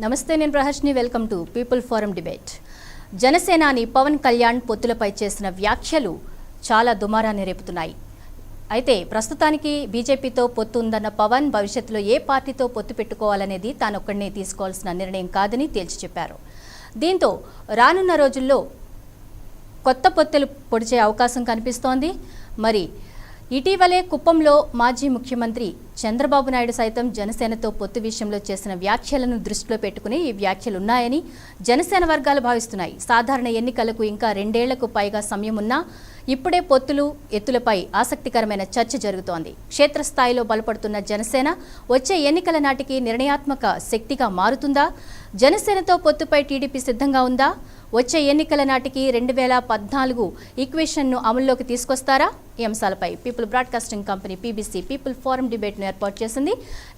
నమస్తే, నేను Praharshini. Welcome to people forum debate. జనసేనాని పవన్ కళ్యాణ్ పొత్తులపై చేసిన వ్యాఖ్యలు చాలా దుమారాన్ని రేపుతున్నాయి. అయితే ప్రస్తుతానికి బీజేపీతో పొత్తు ఉందన్న పవన్ భవిష్యత్తులో ఏ పార్టీతో పొత్తు పెట్టుకోవాలనేది తానొక్కడినే తీసుకోవాల్సిన నిర్ణయం కాదని తేల్చి చెప్పారు. దీంతో రానున్న రోజుల్లో కొత్త పొత్తులు పొడిచే అవకాశం కనిపిస్తోంది. మరి ఇటీవలే కుప్పంలో మాజీ ముఖ్యమంత్రి చంద్రబాబు నాయుడు సైతం జనసేనతో పొత్తు విషయంలో చేసిన వ్యాఖ్యలను దృష్టిలో పెట్టుకుని ఈ వ్యాఖ్యలున్నాయని జనసేన వర్గాలు భావిస్తున్నాయి. సాధారణ ఎన్నికలకు ఇంకా 2 ఏళ్లకు పైగా సమయం ఉన్నా ఇప్పుడే పొత్తులు ఎత్తులపై ఆసక్తికరమైన చర్చ జరుగుతోంది. క్షేత్రస్థాయిలో బలపడుతున్న జనసేన వచ్చే ఎన్నికల నాటికి నిర్ణయాత్మక శక్తిగా మారుతుందా? జనసేనతో పొత్తుపై టీడీపీ సిద్ధంగా ఉందా? వచ్చే ఎన్నికల నాటికి 2014 ఈక్వేషన్ను అమల్లోకి తీసుకొస్తారా? ఈ అంశాలపై people broadcasting company PBC people forum డిబేట్ను ఏర్పాటు చేసింది.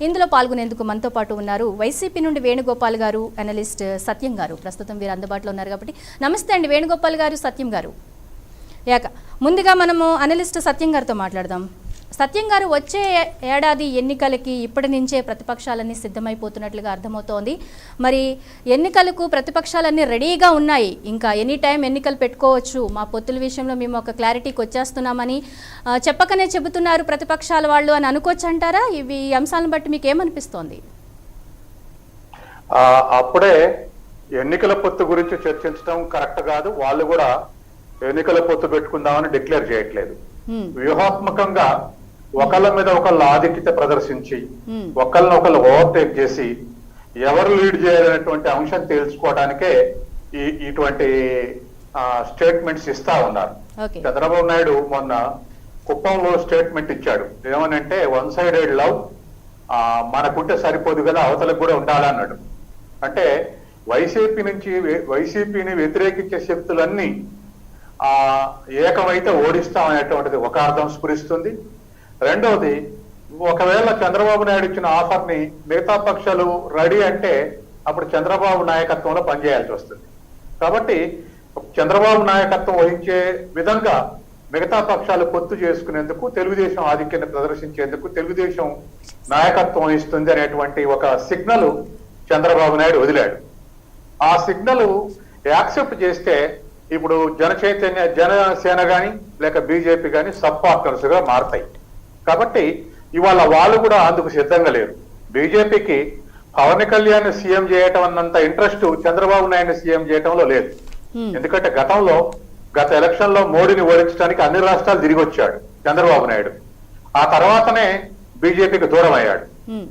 ఇందులో పాల్గొనేందుకు మనతో పాటు ఉన్నారు వైసీపీ నుండి వేణుగోపాల్ గారు, అనలిస్ట్ సత్యం గారు. ప్రస్తుతం వీరు అందుబాటులో ఉన్నారు కాబట్టి నమస్తే అండి వేణుగోపాల్ గారు, సత్యం గారు. ముందుగా మనము అనలిస్ట్ సత్యం గారితో మాట్లాడదాం. సత్యం గారు, వచ్చే ఏడాది ఎన్నికలకి ఇప్పటి నుంచే ప్రతిపక్షాలన్నీ సిద్ధమైపోతున్నట్లుగా అర్థమవుతోంది. మరి ఎన్నికలకు ప్రతిపక్షాలన్నీ రెడీగా ఉన్నాయి, ఇంకా ఎనీ టైం ఎన్నికలు పెట్టుకోవచ్చు, మా పొత్తుల విషయంలో మేము ఒక క్లారిటీకి వచ్చేస్తున్నామని చెప్పకనే చెబుతున్నారు ప్రతిపక్షాల వాళ్ళు అని అనుకోవచ్చు అంటారా? ఇవి అంశాలను బట్టి మీకు ఏమనిపిస్తోంది? అప్పుడే ఎన్నికల పొత్తు గురించి చర్చించడం కరెక్ట్ కాదు. వాళ్ళు కూడా ఎన్నికల పొత్తు పెట్టుకుందామని డిక్లేర్ చేయట్లేదు. వ్యూహాత్మకంగా ఒకళ్ళ మీద ఒకళ్ళు ఆధిక్యత ప్రదర్శించి ఒకళ్ళని ఒకళ్ళు ఓవర్టేక్ చేసి ఎవరు లీడ్ చేయాలనేటువంటి అంశం తేల్చుకోవడానికే ఇటువంటి స్టేట్మెంట్స్ ఇస్తా ఉన్నారు. చంద్రబాబు నాయుడు మొన్న కుప్పంలో స్టేట్మెంట్ ఇచ్చాడు. ఏమనంటే, 1 సైడెడ్ లవ్ మనకుంటే సరిపోదు కదా, అవతలకు కూడా ఉండాలన్నాడు. అంటే వైసీపీని వ్యతిరేకించే శక్తులన్నీ ఏకమైతే ఓడిస్తామనేటువంటిది ఒక అర్థం స్ఫురిస్తుంది. రెండవది, ఒకవేళ చంద్రబాబు నాయుడు ఇచ్చిన ఆఫర్ని మిగతా పక్షాలు రెడీ అంటే అప్పుడు చంద్రబాబు నాయకత్వంలో పనిచేయాల్సి వస్తుంది. కాబట్టి చంద్రబాబు నాయకత్వం వహించే విధంగా మిగతా పక్షాలు పొత్తు చేసుకునేందుకు, తెలుగుదేశం ఆధిక్యాన్ని ప్రదర్శించేందుకు తెలుగుదేశం నాయకత్వం వహిస్తుంది అనేటువంటి ఒక సిగ్నల్ చంద్రబాబు నాయుడు వదిలాడు. ఆ సిగ్నల్ యాక్సెప్ట్ చేస్తే ఇప్పుడు జనసేన కానీ లేక బీజేపీ కానీ సబ్ పార్ట్నర్స్ గా మారతాయి. కాబట్టి ఇవాళ వాళ్ళు కూడా అందుకు సిద్ధంగా లేరు. బీజేపీకి పవన్ కళ్యాణ్ సీఎం చేయటం అన్నంత ఇంట్రెస్ట్ చంద్రబాబు నాయుడు సీఎం చేయటంలో లేదు. ఎందుకంటే గత ఎలక్షన్ లో మోడీని ఓడించడానికి అన్ని రాష్ట్రాలు తిరిగి వచ్చాడు చంద్రబాబు నాయుడు. ఆ తర్వాతనే బీజేపీకి దూరం అయ్యాడు.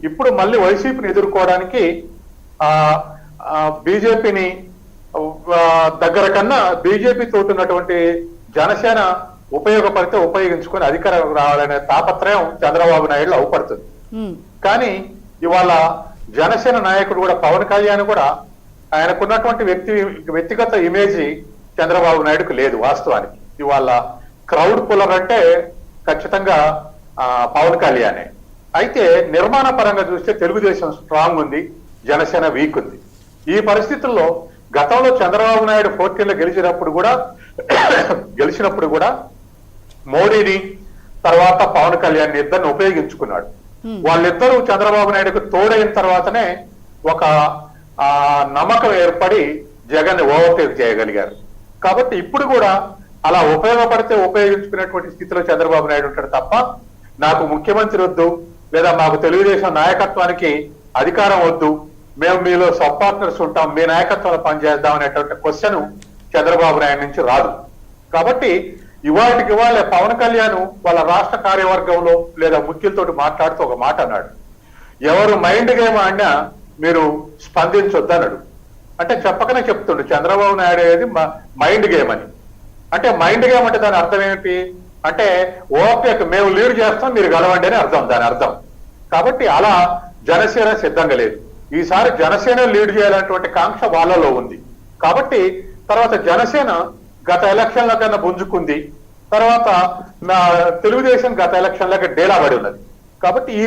ఇప్పుడు మళ్ళీ వైసీపీని ఎదుర్కోవడానికి బీజేపీని దగ్గర కన్నా బీజేపీ తోటి ఉన్నటువంటి జనసేన ఉపయోగపడితే ఉపయోగించుకొని అధికారం రావాలనే తాపత్రయం చంద్రబాబు నాయుడు అవుపడుతుంది. కానీ ఇవాళ జనసేన నాయకుడు కూడా పవన్ కళ్యాణ్ కూడా ఆయనకున్నటువంటి వ్యక్తిగత ఇమేజ్ చంద్రబాబు నాయుడుకు లేదు. వాస్తవానికి ఇవాళ క్రౌడ్ పుల్లర్ అంటే ఖచ్చితంగా పవన్ కళ్యాణే. అయితే నిర్మాణ పరంగా చూస్తే తెలుగుదేశం స్ట్రాంగ్ ఉంది, జనసేన వీక్ ఉంది. ఈ పరిస్థితుల్లో గతంలో చంద్రబాబు నాయుడు 14లో గెలిచినప్పుడు కూడా మోడీని తర్వాత పవన్ కళ్యాణ్ ఇద్దరిని ఉపయోగించుకున్నాడు. వాళ్ళిద్దరూ చంద్రబాబు నాయుడుకు తోడైన తర్వాతనే ఒక నమ్మకం ఏర్పడి జగన్ ని ఓవర్టేక్ చేయగలిగారు. కాబట్టి ఇప్పుడు కూడా అలా ఉపయోగపడితే ఉపయోగించుకునేటువంటి స్థితిలో చంద్రబాబు నాయుడు ఉంటాడు తప్ప, నాకు ముఖ్యమంత్రి వద్దు లేదా మాకు తెలుగుదేశం నాయకత్వానికి అధికారం వద్దు, మేము మీలో సబ్ పార్ట్నర్స్ ఉంటాం, మీ నాయకత్వంలో పనిచేద్దాం అనేటువంటి క్వశ్చన్ చంద్రబాబు నాయుడు నుంచి రాదు. కాబట్టి ఇవాళకి వాళ్ళే పవన్ కళ్యాణ్ వాళ్ళ రాష్ట్ర కార్యవర్గంలో లేదా ముఖ్యులతోటి మాట్లాడుతూ ఒక మాట అన్నాడు, ఎవరు మైండ్ గేమ్ ఆడినా మీరు స్పందించొద్దన్నాడు. అంటే చెప్పకనే చెప్తుండు చంద్రబాబు నాయుడు అనేది మైండ్ గేమ్ అని. అంటే మైండ్ గేమ్ అంటే దాని అర్థం ఏమిటి అంటే, ఓకే మేము లీడ్ చేస్తాం, మీరు గెలవండి అని అర్థం దాని అర్థం. కాబట్టి అలా జనసేన సిద్ధంగా లేదు. ఈసారి జనసేన లీడ్ చేయాలనేటువంటి కాంక్ష వాళ్ళలో ఉంది. కాబట్టి తర్వాత జనసేన గత ఎలక్షన్ల కన్నా పుంజుకుంది, తర్వాత తెలుగుదేశం గత ఎలక్షన్లకి డేలా పడి ఉన్నది. కాబట్టి ఈ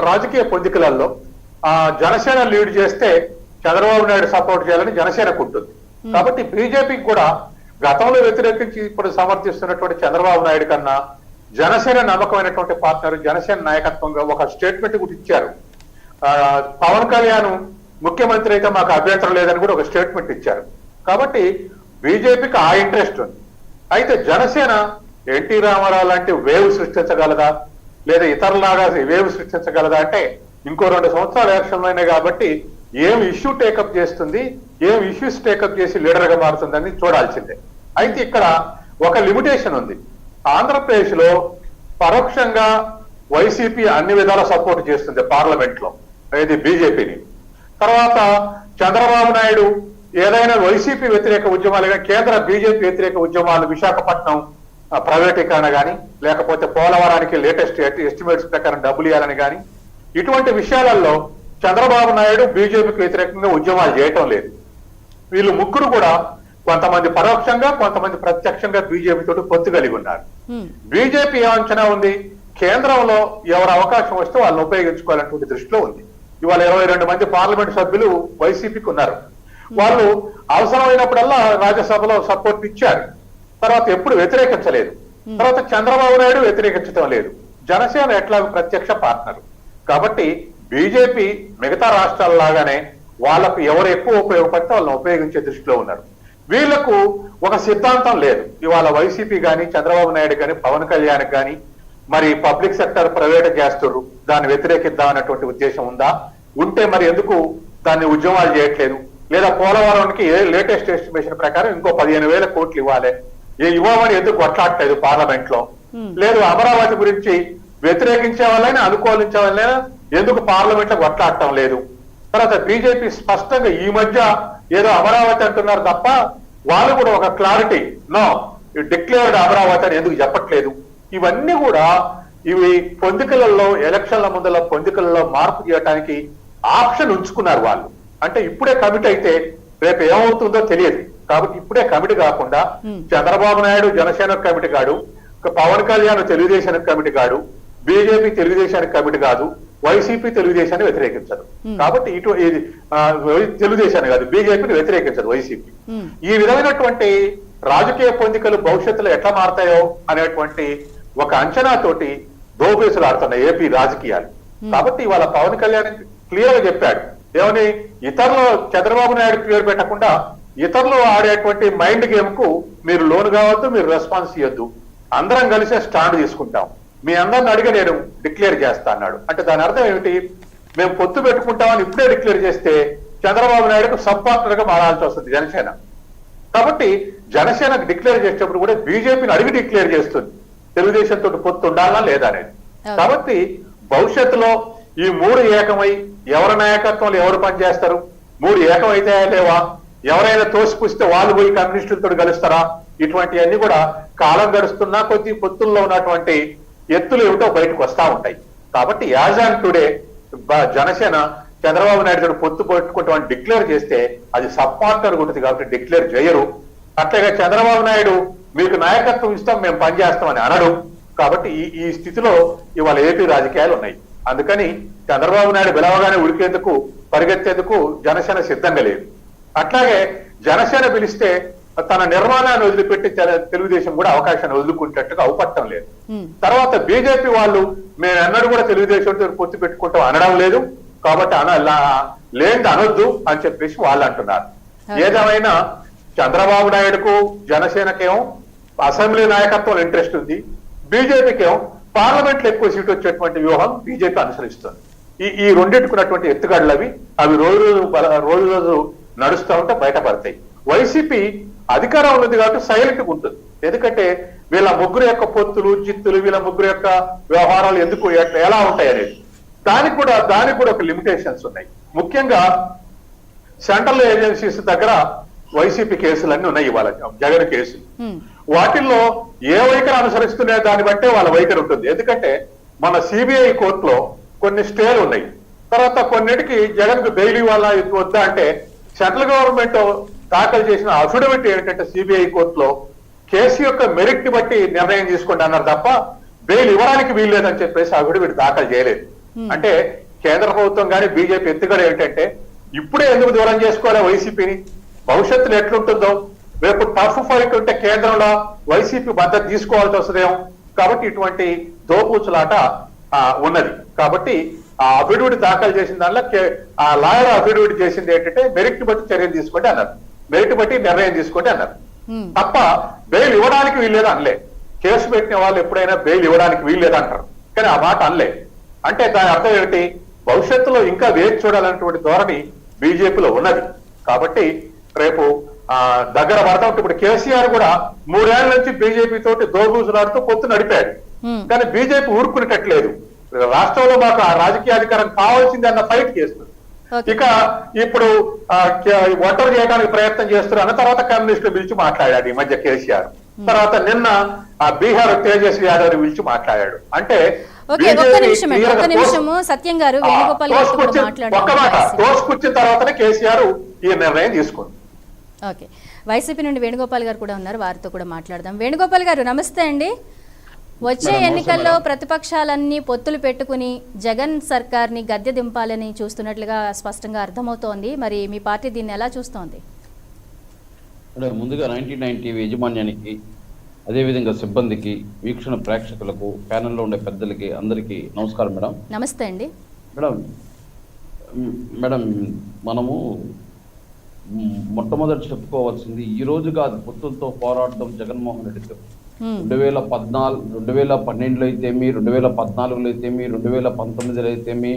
రాజకీయ పొందికలలో జనసేన లీడ్ చేస్తే చంద్రబాబు నాయుడు సపోర్ట్ చేయాలని జనసేనకు ఉంటుంది. కాబట్టి బీజేపీకి కూడా గతంలో వ్యతిరేకించి ఇప్పుడు సమర్థిస్తున్నటువంటి చంద్రబాబు నాయుడు కన్నా జనసేన నమ్మకమైనటువంటి పార్ట్నర్ జనసేన నాయకత్వంగా ఒక స్టేట్మెంట్ కూడా ఇచ్చారు. పవన్ కళ్యాణ్ ముఖ్యమంత్రి అయితే మాకు అభ్యంతరం లేదని కూడా ఒక స్టేట్మెంట్ ఇచ్చారు. కాబట్టి బీజేపీకి ఆ ఇంట్రెస్ట్ ఉంది. అయితే జనసేన ఎన్టీ రామారావు లాంటి వేవ్ సృష్టించగలదా, లేదా ఇతరులాగా వేవ్ సృష్టించగలదా అంటే ఇంకో 2 సంవత్సరాలు ఎలక్షన్లు అయినాయి కాబట్టి ఏం ఇష్యూ టేకప్ చేస్తుంది, ఏం ఇష్యూస్ టేకప్ చేసి లీడర్ గా మారుతుందని చూడాల్సిందే. అయితే ఇక్కడ ఒక లిమిటేషన్ ఉంది. ఆంధ్రప్రదేశ్ లో పరోక్షంగా వైసీపీ అన్ని విధాలా సపోర్ట్ చేస్తుంది పార్లమెంట్ లో, ఇది బీజేపీని. తర్వాత చంద్రబాబు నాయుడు ఏదైనా వైసీపీ వ్యతిరేక ఉద్యమాలుగా కేంద్ర బీజేపీ వ్యతిరేక ఉద్యమాలు, విశాఖపట్నం ప్రైవేటీకరణ కానీ, లేకపోతే పోలవరానికి లేటెస్ట్ ఎస్టిమేట్స్ ప్రకారం డబ్బులు ఇవ్వాలని కానీ, ఇటువంటి విషయాలలో చంద్రబాబు నాయుడు బీజేపీకి వ్యతిరేకంగా ఉద్యమాలు చేయటం లేదు. వీళ్ళు ముగ్గురు కూడా కొంతమంది పరోక్షంగా, కొంతమంది ప్రత్యక్షంగా బీజేపీ తోటి పొత్తు కలిగి ఉన్నారు. బీజేపీ ఏ అంచనా ఉంది, కేంద్రంలో ఎవరు అవకాశం వస్తే వాళ్ళని ఉపయోగించుకోవాలనేటువంటి దృష్టిలో ఉంది. ఇవాళ 22 మంది పార్లమెంట్ సభ్యులు వైసీపీకి ఉన్నారు. వాళ్ళు అవసరమైనప్పుడల్లా రాజ్యసభలో సపోర్ట్ ఇచ్చారు. తర్వాత ఎప్పుడు వ్యతిరేకించలేదు. తర్వాత చంద్రబాబు నాయుడు వ్యతిరేకించడం లేదు. జనసేన ఎట్లా ప్రత్యక్ష పార్ట్నర్. కాబట్టి బీజేపీ మిగతా రాష్ట్రాల లాగానే వాళ్ళకు ఎవరు ఎక్కువ ఉపయోగపడితే వాళ్ళని ఉపయోగించే దృష్టిలో ఉన్నారు. వీళ్లకు ఒక సిద్ధాంతం లేదు. ఇవాళ వైసీపీ కానీ, చంద్రబాబు నాయుడు కానీ, పవన్ కళ్యాణ్ కానీ మరి పబ్లిక్ సెక్టర్ ప్రైవేట్ చేస్తున్నారు, దాన్ని వ్యతిరేకిద్దాం అన్నటువంటి ఉద్దేశం ఉందా? ఉంటే మరి ఎందుకు దాన్ని ఉద్యమాలు చేయట్లేదు? లేదా పోలవరానికి లేటెస్ట్ ఎస్టిమేషన్ ప్రకారం ఇంకో 15,000 కోట్లు ఇవ్వాలి, ఇవ్వమని ఎందుకు కొట్లాడలేదు పార్లమెంట్ లో? లేదు అమరావతి గురించి వ్యతిరేకించే వాళ్ళైనా అనుకూలించే వాళ్ళైనా ఎందుకు పార్లమెంట్ లో కొట్లాడటం లేదు? తర్వాత బీజేపీ స్పష్టంగా ఈ మధ్య ఏదో అమరావతి అంటున్నారు తప్ప వాళ్ళు కూడా ఒక క్లారిటీ నో డిక్లేర్డ్ అమరావతి అని ఎందుకు చెప్పట్లేదు? ఇవన్నీ కూడా ఇవి పొందికలలో, ఎలక్షన్ల ముందల పొందికలలో మార్పు చేయడానికి ఆప్షన్ ఉంచుకున్నారు వాళ్ళు. అంటే ఇప్పుడే కమిట్ అయితే రేపు ఏమవుతుందో తెలియదు. కాబట్టి ఇప్పుడే కమిటీ కాకుండా చంద్రబాబు నాయుడు జనసేన కమిటీ కాడు, పవన్ కళ్యాణ్ తెలుగుదేశానికి కమిటీ కాడు, బీజేపీ తెలుగుదేశానికి కమిటీ కాదు, వైసీపీ తెలుగుదేశాన్ని వ్యతిరేకించదు. కాబట్టి ఇటు తెలుగుదేశాన్ని కాదు, బీజేపీని వ్యతిరేకించదు వైసీపీ. ఈ విధమైనటువంటి రాజకీయ పొందికలు భవిష్యత్తులో ఎట్లా మారతాయో అనేటువంటి ఒక అంచనాతోటి దోబేసులు ఆడుతున్నాయి ఏపీ రాజకీయాలు. కాబట్టి ఇవాళ పవన్ కళ్యాణ్ క్లియర్ గా చెప్పాడు ఏమని, ఇతరులు చంద్రబాబు నాయుడు పేరు పెట్టకుండా ఇతరులు ఆడేటువంటి మైండ్ గేమ్ కు మీరు లోన్ కావద్దు, మీరు రెస్పాన్స్ ఇవ్వద్దు, అందరం కలిసే స్టాండ్ తీసుకుంటాం, మీ అందరిని అడిగి నేను డిక్లేర్ చేస్తా అన్నాడు. అంటే దాని అర్థం ఏమిటి, మేము పొత్తు పెట్టుకుంటామని ఇప్పుడే డిక్లేర్ చేస్తే చంద్రబాబు నాయుడుకు సబ్ పార్ట్నర్ గా మారాల్సి వస్తుంది జనసేన. కాబట్టి జనసేనకు డిక్లేర్ చేసేటప్పుడు కూడా బీజేపీని అడిగి డిక్లేర్ చేస్తుంది తెలుగుదేశంతో పొత్తు ఉండాలా లేదా అనేది. కాబట్టి భవిష్యత్తులో ఈ 3 ఏకమై ఎవరి నాయకత్వంలో ఎవరు పనిచేస్తారు, 3 ఏకమైతే లేవా, ఎవరైనా తోసిపుస్తే వాళ్ళు పోయి కమ్యూనిస్టులతో కలుస్తారా, ఇటువంటివన్నీ కూడా కాలం గడుస్తున్నా కొద్ది పొత్తుల్లో ఉన్నటువంటి ఎత్తులు ఏమిటో బయటకు వస్తా ఉంటాయి. కాబట్టి as on today Janasena Chandrababu Naidu పొత్తు పెట్టుకుంటామని డిక్లేర్ చేస్తే అది సబ్ పార్ట్నర్ ఉంటుంది కాబట్టి డిక్లేర్ చేయరు. అట్లాగే చంద్రబాబు నాయుడు మీకు నాయకత్వం ఇస్తాం, మేము పనిచేస్తామని అనడు. కాబట్టి ఈ స్థితిలో ఇవాళ ఏపీ రాజకీయాలు ఉన్నాయి. అందుకని చంద్రబాబు నాయుడు పిలవగానే ఉడికేందుకు పరిగెత్తేందుకు జనసేన సిద్ధంగా లేదు. అట్లాగే జనసేన పిలిస్తే తన నిర్మాణాన్ని వదిలిపెట్టి తెలుగుదేశం కూడా అవకాశాన్ని వదులుకుంటట్టుగా అవపడటం లేదు. తర్వాత బీజేపీ వాళ్ళు మేము అన్నడు కూడా తెలుగుదేశంతో పొత్తు పెట్టుకుంటాం అనడం లేదు. కాబట్టి లేనిది అనొద్దు అని చెప్పేసి వాళ్ళు అంటున్నారు. ఏదేమైనా చంద్రబాబు నాయుడుకు జనసేనకేమో అసెంబ్లీ నాయకత్వం ఇంట్రెస్ట్ ఉంది, బీజేపీకేమో పార్లమెంట్ లో ఎక్కువ సీటు వచ్చేటువంటి వ్యూహం బీజేపీ అనుసరిస్తుంది. ఈ రెండింటికున్నటువంటి ఎత్తుగడలు అవి రోజు నడుస్తూ ఉంటే బయటపడతాయి. వైసీపీ అధికారం ఉన్నది కాబట్టి సైలెంట్ గా ఉంటుంది. ఎందుకంటే వీళ్ళ ముగ్గురు యొక్క పొత్తులు జిత్తులు, వీళ్ళ ముగ్గురు యొక్క వ్యవహారాలు ఎందుకు ఎలా ఉంటాయి అనేది దానికి కూడా ఒక లిమిటేషన్స్ ఉన్నాయి. ముఖ్యంగా సెంట్రల్ ఏజెన్సీస్ దగ్గర వైసీపీ కేసులన్నీ ఉన్నాయి. ఇవాళ జగన్ కేసులు, వాటిల్లో ఏ వైఖరి అనుసరిస్తున్నా దాన్ని బట్టే వాళ్ళ వైఖరి ఉంటుంది. ఎందుకంటే మన సిబిఐ కోర్టులో కొన్ని స్టేలు ఉన్నాయి. తర్వాత కొన్నిటికి జగన్ కు బెయిల్ ఇవ్వాలా వద్దా అంటే సెంట్రల్ గవర్నమెంట్ దాఖలు చేసిన అఫిడవిట్ ఏంటంటే సిబిఐ కోర్టులో కేసు యొక్క మెరిట్ ని బట్టి నిర్ణయం తీసుకోండి అన్నారు తప్ప బెయిల్ ఇవ్వడానికి వీల్లేదని చెప్పేసి అఫిడవిట్ దాఖలు చేయలేదు. అంటే కేంద్ర ప్రభుత్వం కానీ బీజేపీ ఎత్తుగడ ఏంటంటే ఇప్పుడే ఎందుకు దూరం చేసుకోవాలి వైసీపీని, భవిష్యత్తులో ఎట్లుంటుందో, రేపు టఫ్ ఫైట్ ఉంటే కేంద్రంలో వైసీపీ మద్దతు తీసుకోవాల్సి వస్తుందేమో. కాబట్టి ఇటువంటి దోపూచులాట ఉన్నది. కాబట్టి ఆ అఫిడవిట్ దాఖలు చేసిన దానిలో ఆ లాయర్ అఫిడవిట్ చేసింది ఏంటంటే మెరిట్ బట్టి చర్యలు తీసుకోండి అన్నారు, మెరిట్ బట్టి నిర్ణయం తీసుకోండి అన్నారు తప్ప బెయిల్ ఇవ్వడానికి వీల్లేదు అనలే. కేసు పెట్టిన వాళ్ళు ఎప్పుడైనా బెయిల్ ఇవ్వడానికి వీల్లేదు అంటారు, కానీ ఆ మాట అనలే. అంటే దాని అర్థం ఏమిటి, భవిష్యత్తులో ఇంకా వేచి చూడాలన్నటువంటి ధోరణి బీజేపీలో ఉన్నది. కాబట్టి రేపు దగ్గర పడతా ఉంటే ఇప్పుడు కేసీఆర్ కూడా 3 ఏళ్ల నుంచి బీజేపీ తోటి దోబూసులాడుతూ పొత్తు నడిపాడు, కానీ బీజేపీ ఊరుకునేటట్లేదు. రాష్ట్రంలో మాకు ఆ రాజకీయ అధికారం కావాల్సింది అన్న ఫైట్ చేస్తుంది. ఇక ఇప్పుడు ఒంటరి చేయడానికి ప్రయత్నం చేస్తున్నారు. తర్వాత కమ్యూనిస్టులు పిలిచి మాట్లాడాడు ఈ మధ్య కేసీఆర్. తర్వాత నిన్న బీహార్ తేజస్వి యాదవ్ పిలిచి మాట్లాడాడు. అంటే తోసుకొచ్చిన తర్వాతనే కేసీఆర్ ఈ నిర్ణయం తీసుకుంది. ఓకే, వైసీపీ నుండి వేణుగోపాల్ గారు కూడా ఉన్నారు, వారితో కూడా మాట్లాడదాం. వేణుగోపాల్ గారు నమస్తే అండి. వచ్చే ఎన్నికల్లో ప్రతిపక్షాలన్నీ పొత్తులు పెట్టుకుని జగన్ సర్కార్ని గద్దె దింపాలని చూస్తున్నట్లుగా స్పష్టంగా అర్థమవుతోంది. మరి మీ పార్టీ దీన్ని ఎలా చూస్తోంది? ముందుగా 99 యాజమాన్యానికి, అదేవిధంగా సిబ్బందికి, వీక్షణ ప్రేక్షకులకు, ప్యానెల్లో ఉండే పెద్దలకి అందరికీ నమస్కారం మేడం. నమస్తే అండి. మేడం మనము మొట్టమొదటి చెప్పుకోవాల్సింది ఈ రోజు కాదు, పొత్తులతో పోరాడడం జగన్మోహన్ రెడ్డితో 2012లో అయితేమి, 2014లో అయితేమి, 2019లో అయితేమి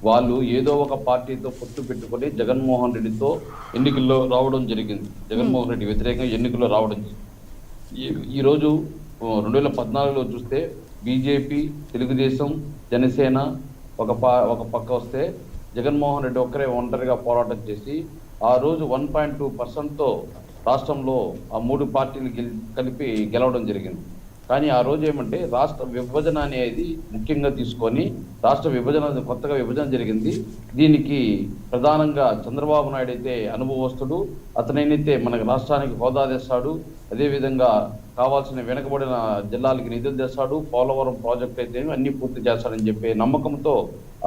వాళ్ళు ఏదో ఒక పార్టీతో పొత్తు పెట్టుకొని జగన్మోహన్ రెడ్డితో ఎన్నికల్లో రావడం జరిగింది. జగన్మోహన్ రెడ్డి వ్యతిరేకంగా ఎన్నికల్లో రావడం జరిగింది. ఈరోజు 2014లో చూస్తే బీజేపీ, తెలుగుదేశం, జనసేన ఒక పక్క వస్తే జగన్మోహన్ రెడ్డి ఒంటరిగా పోరాటం చేసి ఆ రోజు 1.2%తో రాష్ట్రంలో ఆ 3 పార్టీలు కలిపి గెలవడం జరిగింది. కానీ ఆ రోజు ఏమంటే రాష్ట్ర విభజన అనేది ముఖ్యంగా తీసుకొని కొత్తగా విభజన జరిగింది. దీనికి ప్రధానంగా చంద్రబాబు నాయుడు అయితే అనుభవస్తుడు, అతనైతే మనకు రాష్ట్రానికి హోదా తెస్తాడు, అదేవిధంగా కావాల్సిన వెనకబడిన జిల్లాలకి నిధులు తెస్తాడు, పోలవరం ప్రాజెక్ట్ అయితే అన్ని పూర్తి చేస్తాడని చెప్పే నమ్మకంతో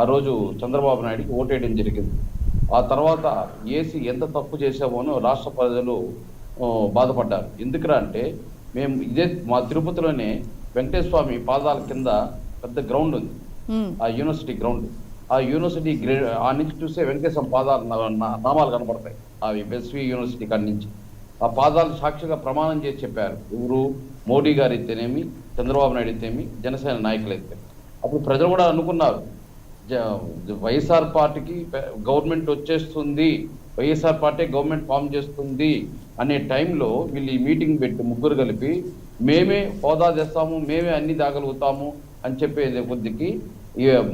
ఆ రోజు చంద్రబాబు నాయుడికి ఓటేయడం జరిగింది. ఆ తర్వాత ఏసీ ఎంత తప్పు చేసామోనో రాష్ట్ర ప్రజలు బాధపడ్డారు. ఎందుకురా అంటే మేము మా తిరుపతిలోనే వెంకటేశ్వర స్వామి పాదాల కింద పెద్ద గ్రౌండ్ ఉంది, ఆ యూనివర్సిటీ గ్రౌండ్. ఆ యూనివర్సిటీ ఆ నుంచి చూస్తే వెంకటేశ్వర పాదాల నామాలు కనపడతాయి. అవి ఎస్వి యూనివర్సిటీ కాడి నుంచి ఆ పాదాలు సాక్షిగా ప్రమాణం చేసి చెప్పారు. ఎవరు, మోడీ గారు అయితేనేమి, చంద్రబాబు నాయుడు అయితేమి, జనసేన నాయకులు అయితే. అప్పుడు ప్రజలు కూడా అనుకున్నారు వైఎస్ఆర్ పార్టీకి గవర్నమెంట్ వచ్చేస్తుంది, వైఎస్ఆర్ పార్టీ గవర్నమెంట్ ఫామ్ చేస్తుంది అనే టైంలో వీళ్ళు ఈ మీటింగ్ పెట్టి ముగ్గురు కలిపి మేమే హోదా తెస్తాము, మేమే అన్ని దాగలుగుతాము అని చెప్పేది కొద్దికి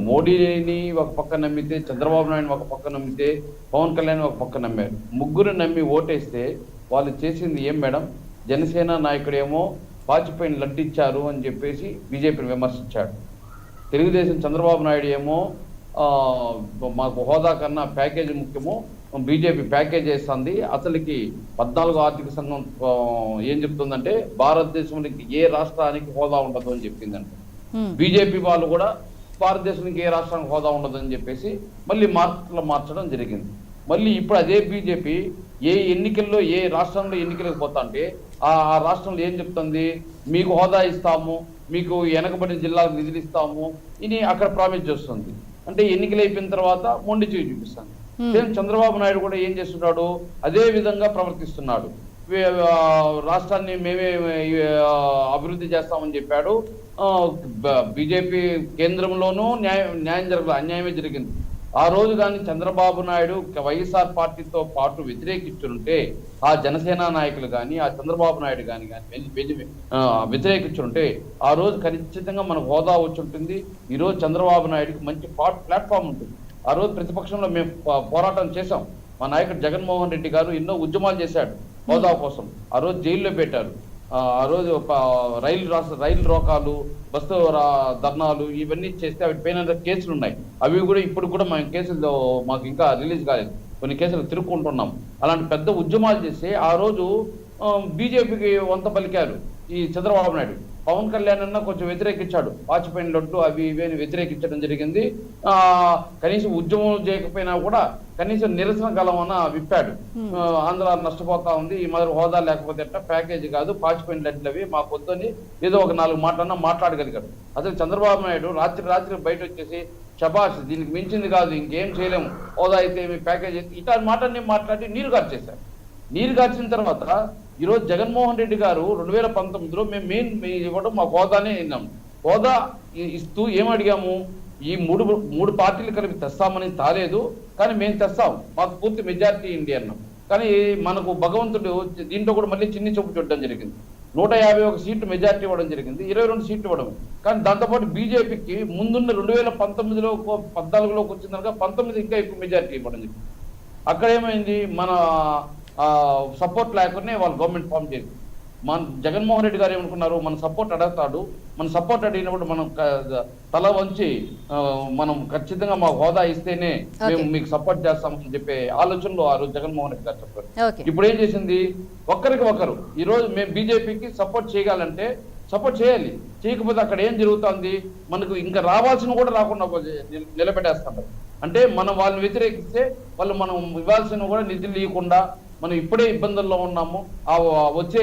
మోడీని ఒక పక్క నమ్మితే, చంద్రబాబు నాయుడు ఒక పక్క నమ్మితే, పవన్ కళ్యాణ్ ఒక పక్క నమ్మారు. ముగ్గురు నమ్మి ఓటేస్తే వాళ్ళు చేసింది ఏం మేడం, జనసేన నాయకుడేమో పాచిపోయిన లడ్డిచ్చారు అని చెప్పేసి బీజేపీని విమర్శించాడు. తెలుగుదేశం చంద్రబాబు నాయుడు ఏమో మాకు హోదా కన్నా ప్యాకేజీ ముఖ్యమో, బీజేపీ ప్యాకేజ్ చేస్తుంది. అసలుకి 14వ ఆర్థిక సంఘం ఏం చెప్తుందంటే భారతదేశంలోకి ఏ రాష్ట్రానికి హోదా ఉండదు అని చెప్పిందంటే, బీజేపీ వాళ్ళు కూడా భారతదేశానికి ఏ రాష్ట్రానికి హోదా ఉండదు అని చెప్పేసి మళ్ళీ మార్చడం జరిగింది. మళ్ళీ ఇప్పుడు అదే బీజేపీ ఏ ఎన్నికల్లో ఏ రాష్ట్రంలో ఎన్నికలకు పోతా అంటే ఆ రాష్ట్రంలో ఏం చెప్తుంది, మీకు హోదా ఇస్తాము, మీకు వెనకబడిన జిల్లాలకు నిధులు ఇస్తాము ఇది అక్కడ ప్రామిస్ చేస్తుంది. అంటే ఎన్నికలు అయిపోయిన తర్వాత మొండి చేయి చూపిస్తాను. సేమ్ చంద్రబాబు నాయుడు కూడా ఏం చేస్తున్నాడు, అదే విధంగా ప్రవర్తిస్తున్నాడు. రాష్ట్రాన్ని మేమే అభివృద్ధి చేస్తామని చెప్పాడు. బీజేపీ కేంద్రంలోనూ న్యాయం జరగలేదు, అన్యాయమే జరిగింది. ఆ రోజు కానీ చంద్రబాబు నాయుడు వైఎస్ఆర్ పార్టీతో పాటు వ్యతిరేకించుంటే, ఆ జనసేన నాయకులు కానీ, ఆ చంద్రబాబు నాయుడు కానీ వ్యతిరేకించుంటే ఆ రోజు ఖచ్చితంగా మనకు హోదా వచ్చి ఉంటుంది. ఈరోజు చంద్రబాబు నాయుడుకి మంచి ప్లాట్ఫామ్ ఉంటుంది. ఆ రోజు ప్రతిపక్షంలో మేము పోరాటం చేశాం. మా నాయకుడు జగన్మోహన్ రెడ్డి గారు ఎన్నో ఉద్యమాలు చేశాడు హోదా కోసం. ఆ రోజు జైల్లో పెట్టారు. ఆ రోజు రైలు రోకాలు, బస్సు ధర్నాలు ఇవన్నీ చేస్తే అవి పైన కేసులు ఉన్నాయి. అవి కూడా ఇప్పుడు కూడా మేము కేసులు మాకు ఇంకా రిలీజ్ కాలేదు, కొన్ని కేసులు తిరుక్కుంటున్నాం. అలాంటి పెద్ద ఉద్యమాలు చేస్తే ఆ రోజు బీజేపీకి వంత పలికారు ఈ చంద్రబాబు నాయుడు. పవన్ కళ్యాణ్ అన్న కొంచెం వ్యతిరేకించాడు, వాజ్పేయి లడ్డు అవి ఇవి అని వ్యతిరేకించడం జరిగింది. కనీసం ఉద్యమం చేయకపోయినా కూడా కనీసం నిరసన గలం అన్న విప్పాడు. ఆంధ్ర నష్టపోతా ఉంది, ఈ మాదిరి హోదా లేకపోతే ఎట్లా, ప్యాకేజీ కాదు, వాజ్పేయి లడ్లు అవి మా పొద్దుని ఏదో ఒక 4 మాటలన్నా మాట్లాడగలిగాడు. అసలు చంద్రబాబు నాయుడు రాత్రి బయట వచ్చేసి శబాష్ దీనికి మించింది కాదు, ఇంకేం చేయలేము, హోదా అయితే మీ ప్యాకేజ్ అయితే ఇట్లాంటి మాటల్ని మాట్లాడి నీరు గార్చేశారు. నీరు గార్చిన తర్వాత ఈరోజు జగన్మోహన్ రెడ్డి గారు 2019లో మేము మెయిన్ ఇవ్వడం మా హోదానే విన్నాం. హోదా ఇస్తూ ఏమడిగాము, ఈ మూడు పార్టీలు కలిపి తెస్తామని తాలేదు, కానీ మేము తెస్తాం, మాకు పూర్తి మెజారిటీ ఇండియా అన్నాం. కానీ మనకు భగవంతుడు దీంట్లో కూడా మళ్ళీ చిన్ని చూపు చూడడం జరిగింది. 151 సీట్లు మెజారిటీ ఇవ్వడం జరిగింది, 22 సీట్లు ఇవ్వడం. కానీ దాంతోపాటు బీజేపీకి ముందున్న 2019లో 14లోకి వచ్చిందనగా 19 ఇంకా ఎక్కువ మెజారిటీ ఇవ్వడం జరిగింది. అక్కడ ఏమైంది, మన సపోర్ట్ లేకనే వాళ్ళు గవర్నమెంట్ ఫామ్ చేసి మన జగన్మోహన్ రెడ్డి గారు ఏమనుకున్నారు, మన సపోర్ట్ అడుగుతాడు, మన సపోర్ట్ అడిగినప్పుడు మనం తల వంచి మనం ఖచ్చితంగా మా హోదా ఇస్తేనే మేము మీకు సపోర్ట్ చేస్తామని చెప్పే ఆలోచనలో ఆ రోజు జగన్మోహన్ రెడ్డి గారు చెప్పారు. ఇప్పుడు ఏం చేసింది, ఒక్కరికి ఒకరు ఈ రోజు మేము బీజేపీకి సపోర్ట్ చేయగలంటే సపోర్ట్ చేయాలి, చేయకపోతే అక్కడ ఏం జరుగుతుంది, మనకు ఇంకా రావాల్సిన కూడా రాకుండా నిలబెట్టేస్తున్నారు. అంటే మనం వాళ్ళని వ్యతిరేకిస్తే వాళ్ళు మనం ఇవ్వాల్సిన కూడా నిధులు ఇవ్వకుండా మనం ఇప్పుడే ఇబ్బందుల్లో ఉన్నాము, ఆ వచ్చే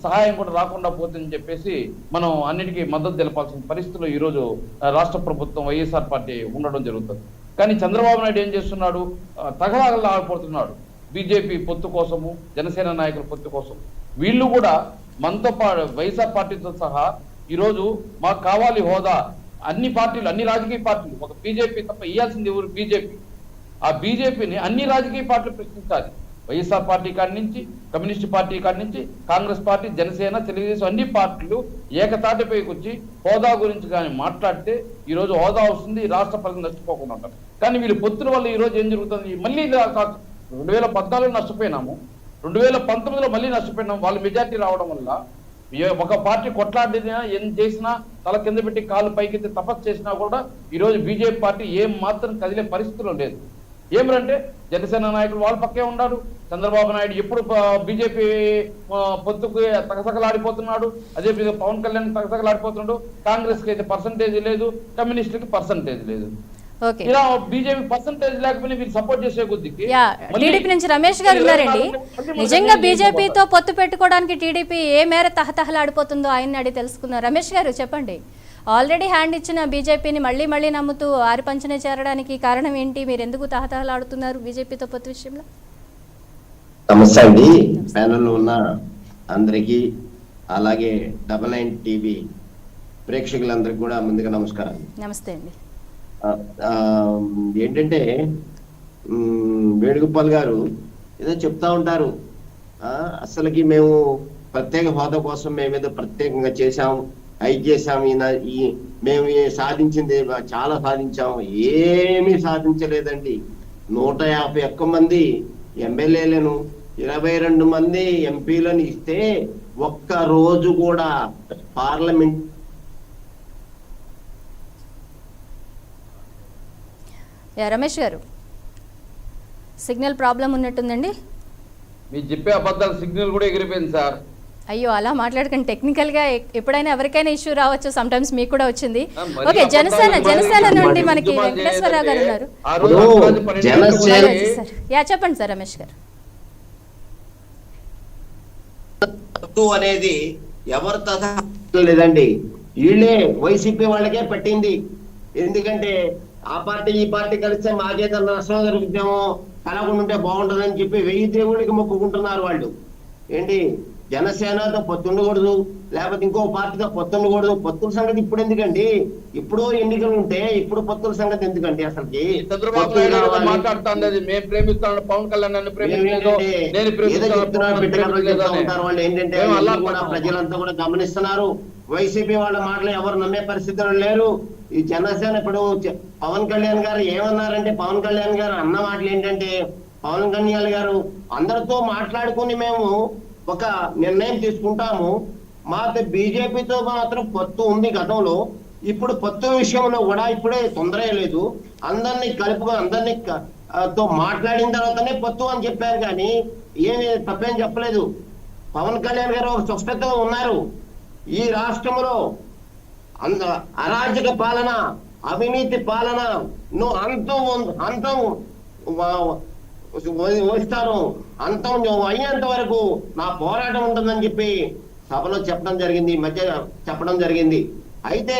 సహాయం కూడా రాకుండా పోతుందని చెప్పేసి మనం అన్నిటికీ మద్దతు తెలపాల్సిన పరిస్థితుల్లో ఈరోజు రాష్ట్ర ప్రభుత్వం వైఎస్ఆర్ పార్టీ ఉండడం జరుగుతుంది. కానీ చంద్రబాబు నాయుడు ఏం చేస్తున్నాడు, తగలాగలా ఆడిపోతున్నాడు బీజేపీ పొత్తు కోసము, జనసేన నాయకుల పొత్తు కోసం. వీళ్ళు కూడా మనతో వైఎస్ఆర్ పార్టీతో సహా ఈరోజు మాకు కావాలి హోదా, అన్ని పార్టీలు, అన్ని రాజకీయ పార్టీలు, ఒక బీజేపీ తప్ప ఇవ్వాల్సింది ఎవరు బీజేపీ. ఆ బీజేపీని అన్ని రాజకీయ పార్టీలు ప్రశ్నించాలి. వైఎస్ఆర్ పార్టీ కాడి నుంచి, కమ్యూనిస్ట్ పార్టీ కాడి నుంచి, కాంగ్రెస్ పార్టీ, జనసేన, తెలుగుదేశం అన్ని పార్టీలు ఏకతాటిపైకి వచ్చి హోదా గురించి కానీ మాట్లాడితే ఈరోజు హోదా వస్తుంది, రాష్ట్ర ప్రజలు నష్టపోకుండా ఉంటారు. కానీ వీళ్ళు పొత్తుల వల్ల ఈరోజు ఏం జరుగుతుంది, మళ్ళీ 2014 నష్టపోయినాము, 2019లో మళ్ళీ నష్టపోయినాము. వాళ్ళు మెజార్టీ రావడం వల్ల ఒక పార్టీ కొట్లాడినా ఏం చేసినా తల కింద పెట్టి కాళ్ళు పైకెత్తి తపస్సు చేసినా కూడా ఈరోజు బీజేపీ పార్టీ ఏం మాత్రం కదిలే పరిస్థితిలో లేదు. ఏమిటంటే జనసేన నాయకులు వాళ్ళ పక్కే ఉన్నారు, చంద్రబాబు నాయుడు ఎప్పుడు బీజేపీ పొత్తుకు తగసగలాడిపోతున్నాడు, అదే పవన్ కళ్యాణ్ తగసగలాడిపోతున్నాడు. కాంగ్రెస్ కి అయితే పర్సంటేజ్ లేదు, కమ్యూనిస్టులకి పర్సంటేజ్ లేదు. ఇలా బీజేపీ పర్సంటేజ్ లేకపోయినా వీళ్ళు సపోర్ట్ చేసే కొద్దికి టీడీపీ నుంచి రమేష్ గారు ఉన్నారండి. నిజంగా బీజేపీతో పొత్తు పెట్టుకోవడానికి టీడీపీ ఏ మేర తహతహలాడిపోతుందో ఆయన అడిగి తెలుసుకున్నారు. రమేష్ గారు చెప్పండి, ఆల్రెడీ హ్యాండ్ ఇచ్చిన బీజేపీని మళ్ళీ నమ్ముతూ ఆరిపంచనే చేరడానికి కారణం ఏంటి, మీరు ఎందుకు తహతహలాడుతున్నారు బీజేపీతో పొత్తు విషయంలో? నమస్తే అండి, ప్యానెల్లో ఉన్న అందరికీ, అలాగే 99 టీవీ ప్రేక్షకులందరికీ కూడా ముందుగా నమస్కారం. నమస్తే అండి. ఏంటంటే వేణుగోపాల్ గారు ఏదో చెప్తా ఉంటారు, అసలుకి మేము ప్రత్యేక హోదా కోసం మేమేదో ప్రత్యేకంగా చేశాం, అయి చేశాం, మేము సాధించింది చాలా సాధించాం. ఏమీ సాధించలేదండి. 151 మంది ఎమ్మెల్యేలను, 22 మంది ఎంపీలను ఇస్తే ఒక్క రోజు కూడా పార్లమెంట్ రమేష్ గారు సిగ్నల్ ప్రాబ్లం ఉన్నట్టుందండి. మీరు చెప్పే అబద్ధాలు సిగ్నల్ కూడా ఎగిరిపోయింది సార్. అయ్యో అలా మాట్లాడకండి, టెక్నికల్ గా ఎప్పుడైనా ఎవరికైనా ఇష్యూ రావచ్చు, సమ్ టైమ్స్ మీకు కూడా వచ్చింది. ఓకే, జనసేన నుండి మనకి వెంకటేశ్వరరావు గారు ఉన్నారు. చెప్పండి సార్ రమేష్ గారు. అనేది ఎవరు తథా లేదండి, వీళ్ళే వైసీపీ వాళ్ళకే పట్టింది. ఎందుకంటే ఆ పార్టీ ఈ పార్టీ కలిస్తే మాకేదన్నా నష్టం జరుగుతామో, కలగకుండా ఉంటే బాగుంటుందని చెప్పి 1000 దేవుడికి మొక్కుకుంటున్నారు వాళ్ళు. ఏంటి జనసేనతో పొత్తుండకూడదు, లేకపోతే ఇంకో పార్టీతో పొత్తుండకూడదు. పొత్తుల సంగతి ఇప్పుడు ఎందుకండి, ఇప్పుడు ఎన్నికలు ఉంటే ఇప్పుడు పొత్తుల సంగతి ఎందుకండి? అసలుకి వాళ్ళు ఏంటంటే ప్రజలంతా కూడా గమనిస్తున్నారు. వైసీపీ వాళ్ళ మాటలు ఎవరు నమ్మే పరిస్థితులు లేరు. ఈ జనసేన ఇప్పుడు పవన్ కళ్యాణ్ గారు ఏమన్నారంటే, పవన్ కళ్యాణ్ గారు అన్న మాటలు ఏంటంటే, పవన్ కళ్యాణ్ గారు అందరితో మాట్లాడుకుని మేము ఒక నిర్ణయం తీసుకుంటాము, మాతో బీజేపీతో మాత్రం పొత్తు ఉంది గతంలో, ఇప్పుడు పొత్తు విషయంలో కూడా ఇప్పుడే తొందర లేదు, అందరినీ కలుపుకొని అందరినీ తో మాట్లాడిన తర్వాతనే పొత్తు అని చెప్పారు. కానీ ఏమి తప్పేం చెప్పలేదు. పవన్ కళ్యాణ్ గారు ఒక స్పష్టతగా ఉన్నారు, ఈ రాష్ట్రంలో అరాజక పాలన, అవినీతి పాలన అంతం వస్తాను, అంతం అయ్యేంత వరకు నా పోరాటం ఉంటుందని చెప్పి సభలో చెప్పడం జరిగింది, ఈ మధ్య చెప్పడం జరిగింది. అయితే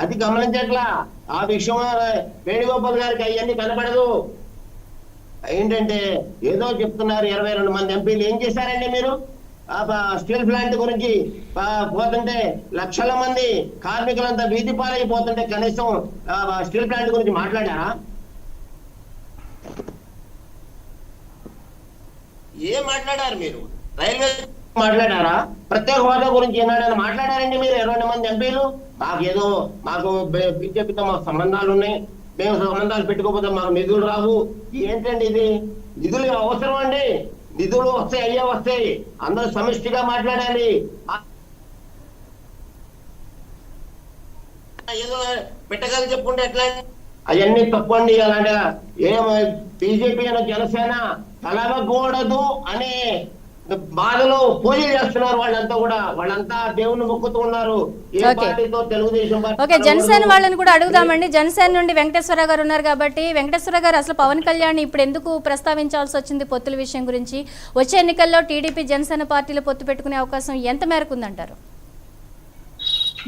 అది గమనించట్లా. ఆ విషయంలో వేణుగోపాల్ గారికి అవన్నీ కనపడదు. ఏంటంటే ఏదో చెప్తున్నారు. 22 మంది ఎంపీలు ఏం చేశారండి మీరు? స్టీల్ ప్లాంట్ గురించి పోతుంటే లక్షల మంది కార్మికులంతా వీధి పాలైపోతుంటే కనీసం స్టీల్ ప్లాంట్ గురించి మాట్లాడారా? ఏం మాట్లాడారు మీరు? రైల్వే మాట్లాడారా? ప్రత్యేక హోదా గురించి ఏనాడైనా మాట్లాడారండి మీరు? 22 మంది ఎంపీలు మాకు బీజేపీతో మాకు సంబంధాలు ఉన్నాయి, మేము సంబంధాలు పెట్టుకోకపోతే మాకు నిధులు రావు. ఏంటండి ఇది? నిధులు అవసరం అండి. నిధులు వస్తాయి, అందరూ సమిష్టిగా మాట్లాడాలి. ఏదో పెట్టగలి చెప్పుకుంటే ఎట్లా? అవన్నీ తప్పండి. అలాంటి ఏం బీజేపీ జనసేన కలవకూడదు అనే బాధలో పూజలు చేస్తున్నారు వాళ్ళంతా దేవుని మొక్కుతూ ఉన్నారు. ఏ పార్టీతో తెలుగుదేశం ఓకే, జనసేన వాళ్ళని కూడా అడుగుదామండి. జనసేన నుండి వెంకటేశ్వర గారు ఉన్నారు కాబట్టి, వెంకటేశ్వర గారు అసలు పవన్ కళ్యాణ్ ఇప్పుడు ఎందుకు ప్రస్తావించాల్సి వచ్చింది పొత్తుల విషయం గురించి? వచ్చే ఎన్నికల్లో టీడీపీ జనసేన పార్టీలు పొత్తు పెట్టుకునే అవకాశం ఎంత మేరకు ఉందంటారు?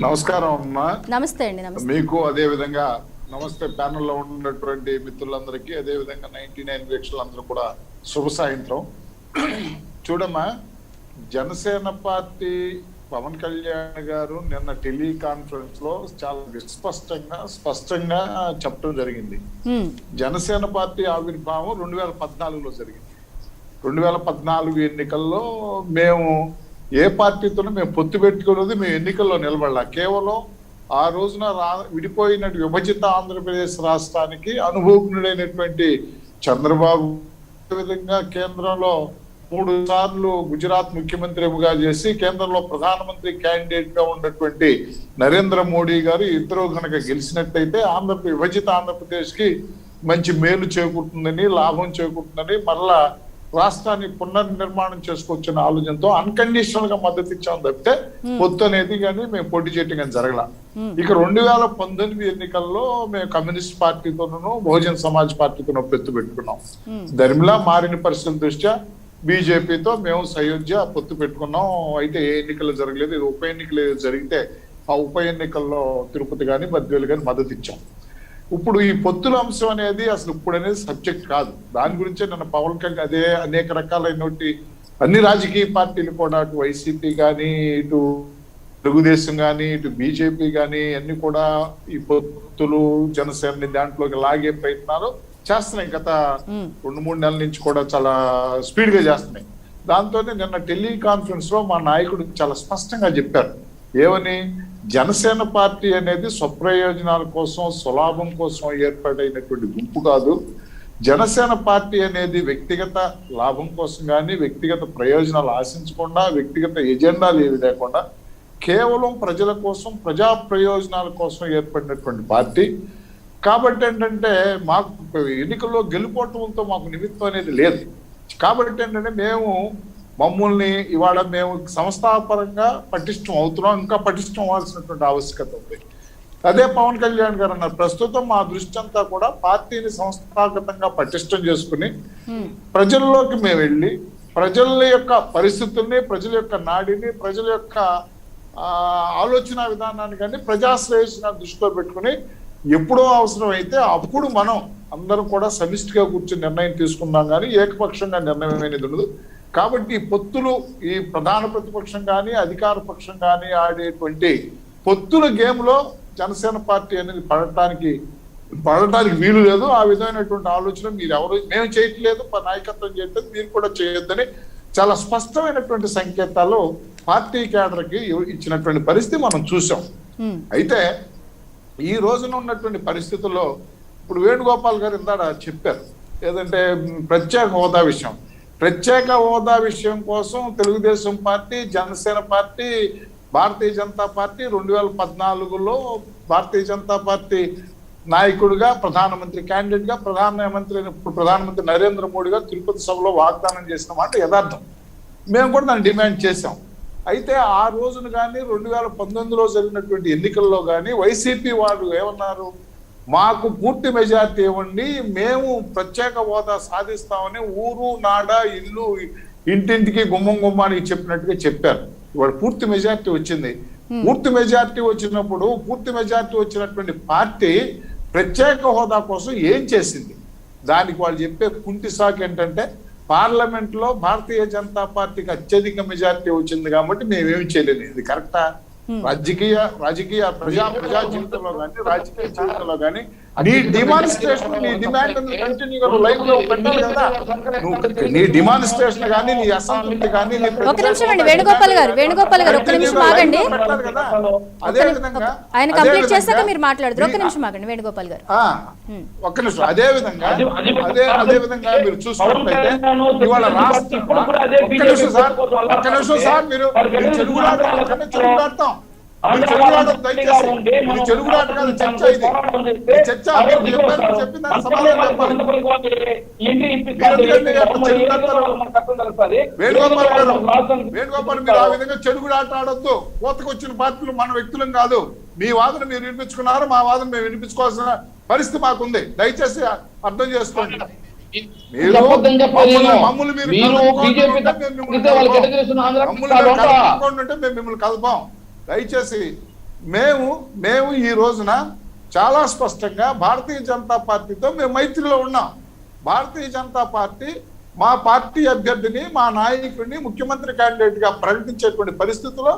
నమస్కారం అమ్మా. నమస్తే అండి. నమస్తే మీకు, అదే విధంగా నమస్తే ప్యానెల్లో ఉన్నటువంటి మిత్రులందరికీ, అదే విధంగా 99 వీక్షకులందరూ కూడా శుభ సాయంత్రం. చూడమ్మా, జనసేన పార్టీ పవన్ కళ్యాణ్ గారు నిన్న టెలికాన్ఫరెన్స్ లో చాలా స్పష్టంగా చెప్పడం జరిగింది. జనసేన పార్టీ ఆవిర్భావం 2014లో జరిగింది. 2014 ఎన్నికల్లో మేము ఏ పార్టీతోనూ మేము పొత్తు పెట్టుకున్నది, మేము ఎన్నికల్లో నిలబడలా. కేవలం ఆ రోజున విడిపోయిన విభజిత ఆంధ్రప్రదేశ్ రాష్ట్రానికి అనుభవజ్ఞుడైనటువంటి చంద్రబాబు, విధంగా కేంద్రంలో 3 సార్లు గుజరాత్ ముఖ్యమంత్రిగా చేసి కేంద్రంలో ప్రధానమంత్రి క్యాండిడేట్ గా ఉన్నటువంటి నరేంద్ర మోడీ గారు ఇద్దరు కనుక గెలిచినట్టయితే విభజిత ఆంధ్రప్రదేశ్ కి మంచి మేలు చేకూరుతుందని, లాభం చేకూరుతుందని, మళ్ళా రాష్ట్రాన్ని పునర్నిర్మాణం చేసుకొచ్చిన ఆలోచనతో అన్కండిషనల్ గా మద్దతు ఇచ్చాం తప్పితే పొత్తు అనేది కానీ మేము పోటీ చేయటం కానీ జరగల. ఇక 2019 ఎన్నికల్లో మేము కమ్యూనిస్ట్ పార్టీతోనూ బహుజన సమాజ్ పార్టీతోనూ పొత్తు పెట్టుకున్నాం. దరిమిలా మారిన పరిస్థితుల దృష్ట్యా బీజేపీతో మేము సయోధ్య పొత్తు పెట్టుకున్నాం. అయితే ఏ ఎన్నికలు జరగలేదు. ఇది ఉప ఎన్నికలు జరిగితే ఆ ఉప ఎన్నికల్లో తిరుపతి కానీ బద్వేలు కానీ మద్దతు ఇచ్చాం. ఇప్పుడు ఈ పొత్తుల అంశం అనేది అసలు ఇప్పుడు అనేది సబ్జెక్ట్ కాదు. దాని గురించే నన్ను పవన్ కళ్యాణ్ అదే అనేక రకాలైనటువంటి అన్ని రాజకీయ పార్టీలు కూడా, అటు వైసీపీ కానీ, ఇటు తెలుగుదేశం కానీ, ఇటు బీజేపీ కానీ అన్ని కూడా ఈ పొత్తులు జనసేనని దాంట్లోకి లాగే ప్రయత్నాలు చేస్తున్నాయి. గత 2-3 నెలల నుంచి కూడా చాలా స్పీడ్ గా చేస్తున్నాయి. దాంతోనే నిన్న టెలికాన్ఫరెన్స్ లో మా నాయకుడు చాలా స్పష్టంగా చెప్పారు. ఏమని? జనసేన పార్టీ అనేది స్వప్రయోజనాల కోసం, స్వలాభం కోసం ఏర్పాటైనటువంటి గుంపు కాదు. జనసేన పార్టీ అనేది వ్యక్తిగత లాభం కోసం కానీ, వ్యక్తిగత ప్రయోజనాలు ఆశించకుండా, వ్యక్తిగత ఎజెండాలు ఏవి లేకుండా కేవలం ప్రజల కోసం, ప్రజా ప్రయోజనాల కోసం ఏర్పడినటువంటి పార్టీ. కాబట్టి ఏంటంటే మాకు ఎన్నికల్లో గెలుపోవటంతో మాకు నిమిత్తం అనేది లేదు. కాబట్టి ఏంటంటే మమ్మల్ని ఇవాళ మేము సంస్థాపరంగా పటిష్టం అవుతున్నాం, ఇంకా పటిష్టం అవ్వాల్సినటువంటి ఆవశ్యకత ఉంది. అదే పవన్ కళ్యాణ్ గారు అన్నారు, ప్రస్తుతం మా దృష్టి అంతా కూడా పార్టీని సంస్థాగతంగా పటిష్టం చేసుకుని ప్రజల్లోకి మేము వెళ్ళి ప్రజల యొక్క పరిస్థితుల్ని, ప్రజల యొక్క నాడిని, ప్రజల యొక్క ఆలోచన విధానాన్ని కానీ ప్రజాశ్రేయస్సుని దృష్టిలో పెట్టుకుని ఎప్పుడో అవసరం అయితే అప్పుడు మనం అందరం కూడా సమిష్టిగా కూర్చొని నిర్ణయం తీసుకున్నాం కానీ ఏకపక్షంగా నిర్ణయం అనేది ఉండదు. కాబట్టి ఈ పొత్తులు, ఈ ప్రధాన ప్రతిపక్షం కానీ అధికార పక్షం కానీ ఆడేటువంటి పొత్తుల గేమ్ లో జనసేన పార్టీ అనేది పడటానికి వీలు లేదు. ఆ విధమైనటువంటి ఆలోచన మేము చేయట్లేదు, నాయకత్వం చేయట్లేదు, మీరు కూడా చేయొద్దని చాలా స్పష్టమైనటువంటి సంకేతాలు పార్టీ కేడర్కి ఇచ్చినటువంటి పరిస్థితి మనం చూసాం. అయితే ఈ రోజున ఉన్నటువంటి పరిస్థితుల్లో ఇప్పుడు వేణుగోపాల్ గారు ఇందాక చెప్పారు ఏదంటే ప్రత్యేక హోదా విషయం కోసం Telugu Desam party, Janasena party, Bharatiya Janata party 2014లో Bharatiya Janata party నాయకుడిగా, ప్రధానమంత్రి క్యాండిడేట్ గా ప్రధానమంత్రి నరేంద్ర మోడీ గారు తిరుపతి సభలో వాగ్దానం చేసిన మాట యథార్థం. మేము కూడా దాన్ని డిమాండ్ చేశాం. అయితే ఆ రోజున కానీ 2019లో జరిగినటువంటి ఎన్నికల్లో కానీ వైసీపీ వాళ్ళు ఏమన్నారు, మాకు పూర్తి మెజార్టీ ఇవ్వండి, మేము ప్రత్యేక హోదా సాధిస్తామని ఊరు నాడ ఇల్లు ఇంటింటికి గుమ్మం గుమ్మానికి చెప్పినట్టుగా చెప్పారు. ఇవాళ పూర్తి మెజార్టీ వచ్చింది. పూర్తి మెజార్టీ వచ్చినప్పుడు పూర్తి మెజార్టీ వచ్చినటువంటి పార్టీ ప్రత్యేక హోదా కోసం ఏం చేసింది? దానికి వాళ్ళు చెప్పే కుంటి సాకు ఏంటంటే పార్లమెంట్ లో భారతీయ జనతా పార్టీకి అత్యధిక మెజార్టీ వచ్చింది కాబట్టి మేమేమి చేయలేదు. ఇది కరెక్టా? రాజకీయ ప్రజా జీవితంలో కానీ రాజకీయ జీవితంలో కానీ నీ డిమాన్స్ట్రేషన్ నీ డిమాండ్ కంటిన్యూగా లైవ్ లో పెట్టాలి కదా. నీ డిమాన్స్ట్రేషన్ కానీ నీ అసంతృప్తి కానీ ఒక నిమిషం అండి వేణుగోపాల్ గారు ఒక్క నిమిషం ఆగండి. అదే విధంగా ఆయన కంప్లీట్ చేశాక మీరు మాట్లాడతారు. ఒక్క నిమిషం ఆగండి వేణుగోపాల్ గారు. ఒక్క నిమిషం. అదే విధంగా మీరు చూసుకున్నట్లయితే ఇవాళ రాష్ట్ర ఒక్క నిమిషం సార్ మీరు తెలుగులాడతాం తెలుగులాట కాదు చర్చ. ఇది చర్చ చెప్పిన సమాధానం చెప్పాలి. వేణుగోపాల్ మీరు ఆ విధంగా చెడుగులాట ఆడొద్దు. కోతకొచ్చిన పార్టీలు మన వ్యక్తులం కాదు. మీ వాదన మీరు వినిపించుకున్నారు, మా వాదన మేము వినిపించుకోవాల్సిన పరిస్థితి మాకుంది. దయచేసి అర్థం చేసుకోండి. మమ్మల్ని మిమ్మల్ని కలపాం. దయచేసి మేము ఈ రోజున చాలా స్పష్టంగా భారతీయ జనతా పార్టీతో మేము మైత్రిలో ఉన్నాం. భారతీయ జనతా పార్టీ మా పార్టీ అభ్యర్థిని మా నాయకుడిని ముఖ్యమంత్రి క్యాండిడేట్ గా ప్రకటించేటువంటి పరిస్థితుల్లో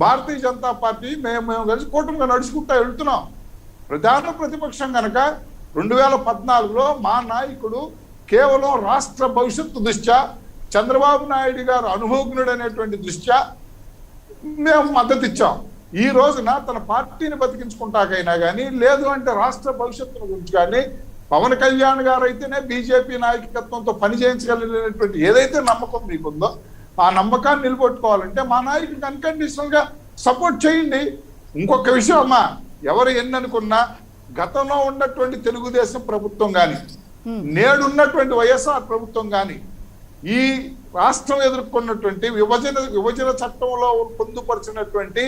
భారతీయ జనతా పార్టీ మేము కలిసి కూటమిగా నడుచుకుంటూ వెళ్తున్నాం. ప్రధాన ప్రతిపక్షం కనుక 2014లో మా నాయకుడు కేవలం రాష్ట్ర భవిష్యత్తు దృష్ట్యా చంద్రబాబు నాయుడు గారు అనుభవజ్ఞుడు అనేటువంటి దృష్ట్యా మేము మద్దతు ఇచ్చాం. ఈ రోజున తన పార్టీని బతికించుకుంటాకైనా కానీ లేదు అంటే రాష్ట్ర భవిష్యత్తును గురించి కానీ పవన్ కళ్యాణ్ గారు అయితేనే బీజేపీ నాయకత్వంతో పనిచేయించగలిగినటువంటి ఏదైతే నమ్మకం మీకుందో ఆ నమ్మకాన్ని నిలబెట్టుకోవాలంటే మా నాయకుడికి అన్కండిషనల్ గా సపోర్ట్ చేయండి. ఇంకొక విషయం అమ్మా, ఎవరు ఎన్ని అనుకున్నా గతంలో ఉన్నటువంటి తెలుగుదేశం ప్రభుత్వం కానీ నేడున్నటువంటి వైఎస్ఆర్ ప్రభుత్వం కానీ ఈ రాష్ట్రం ఎదుర్కొన్నటువంటి విభజన చట్టంలో పొందుపరిచినటువంటి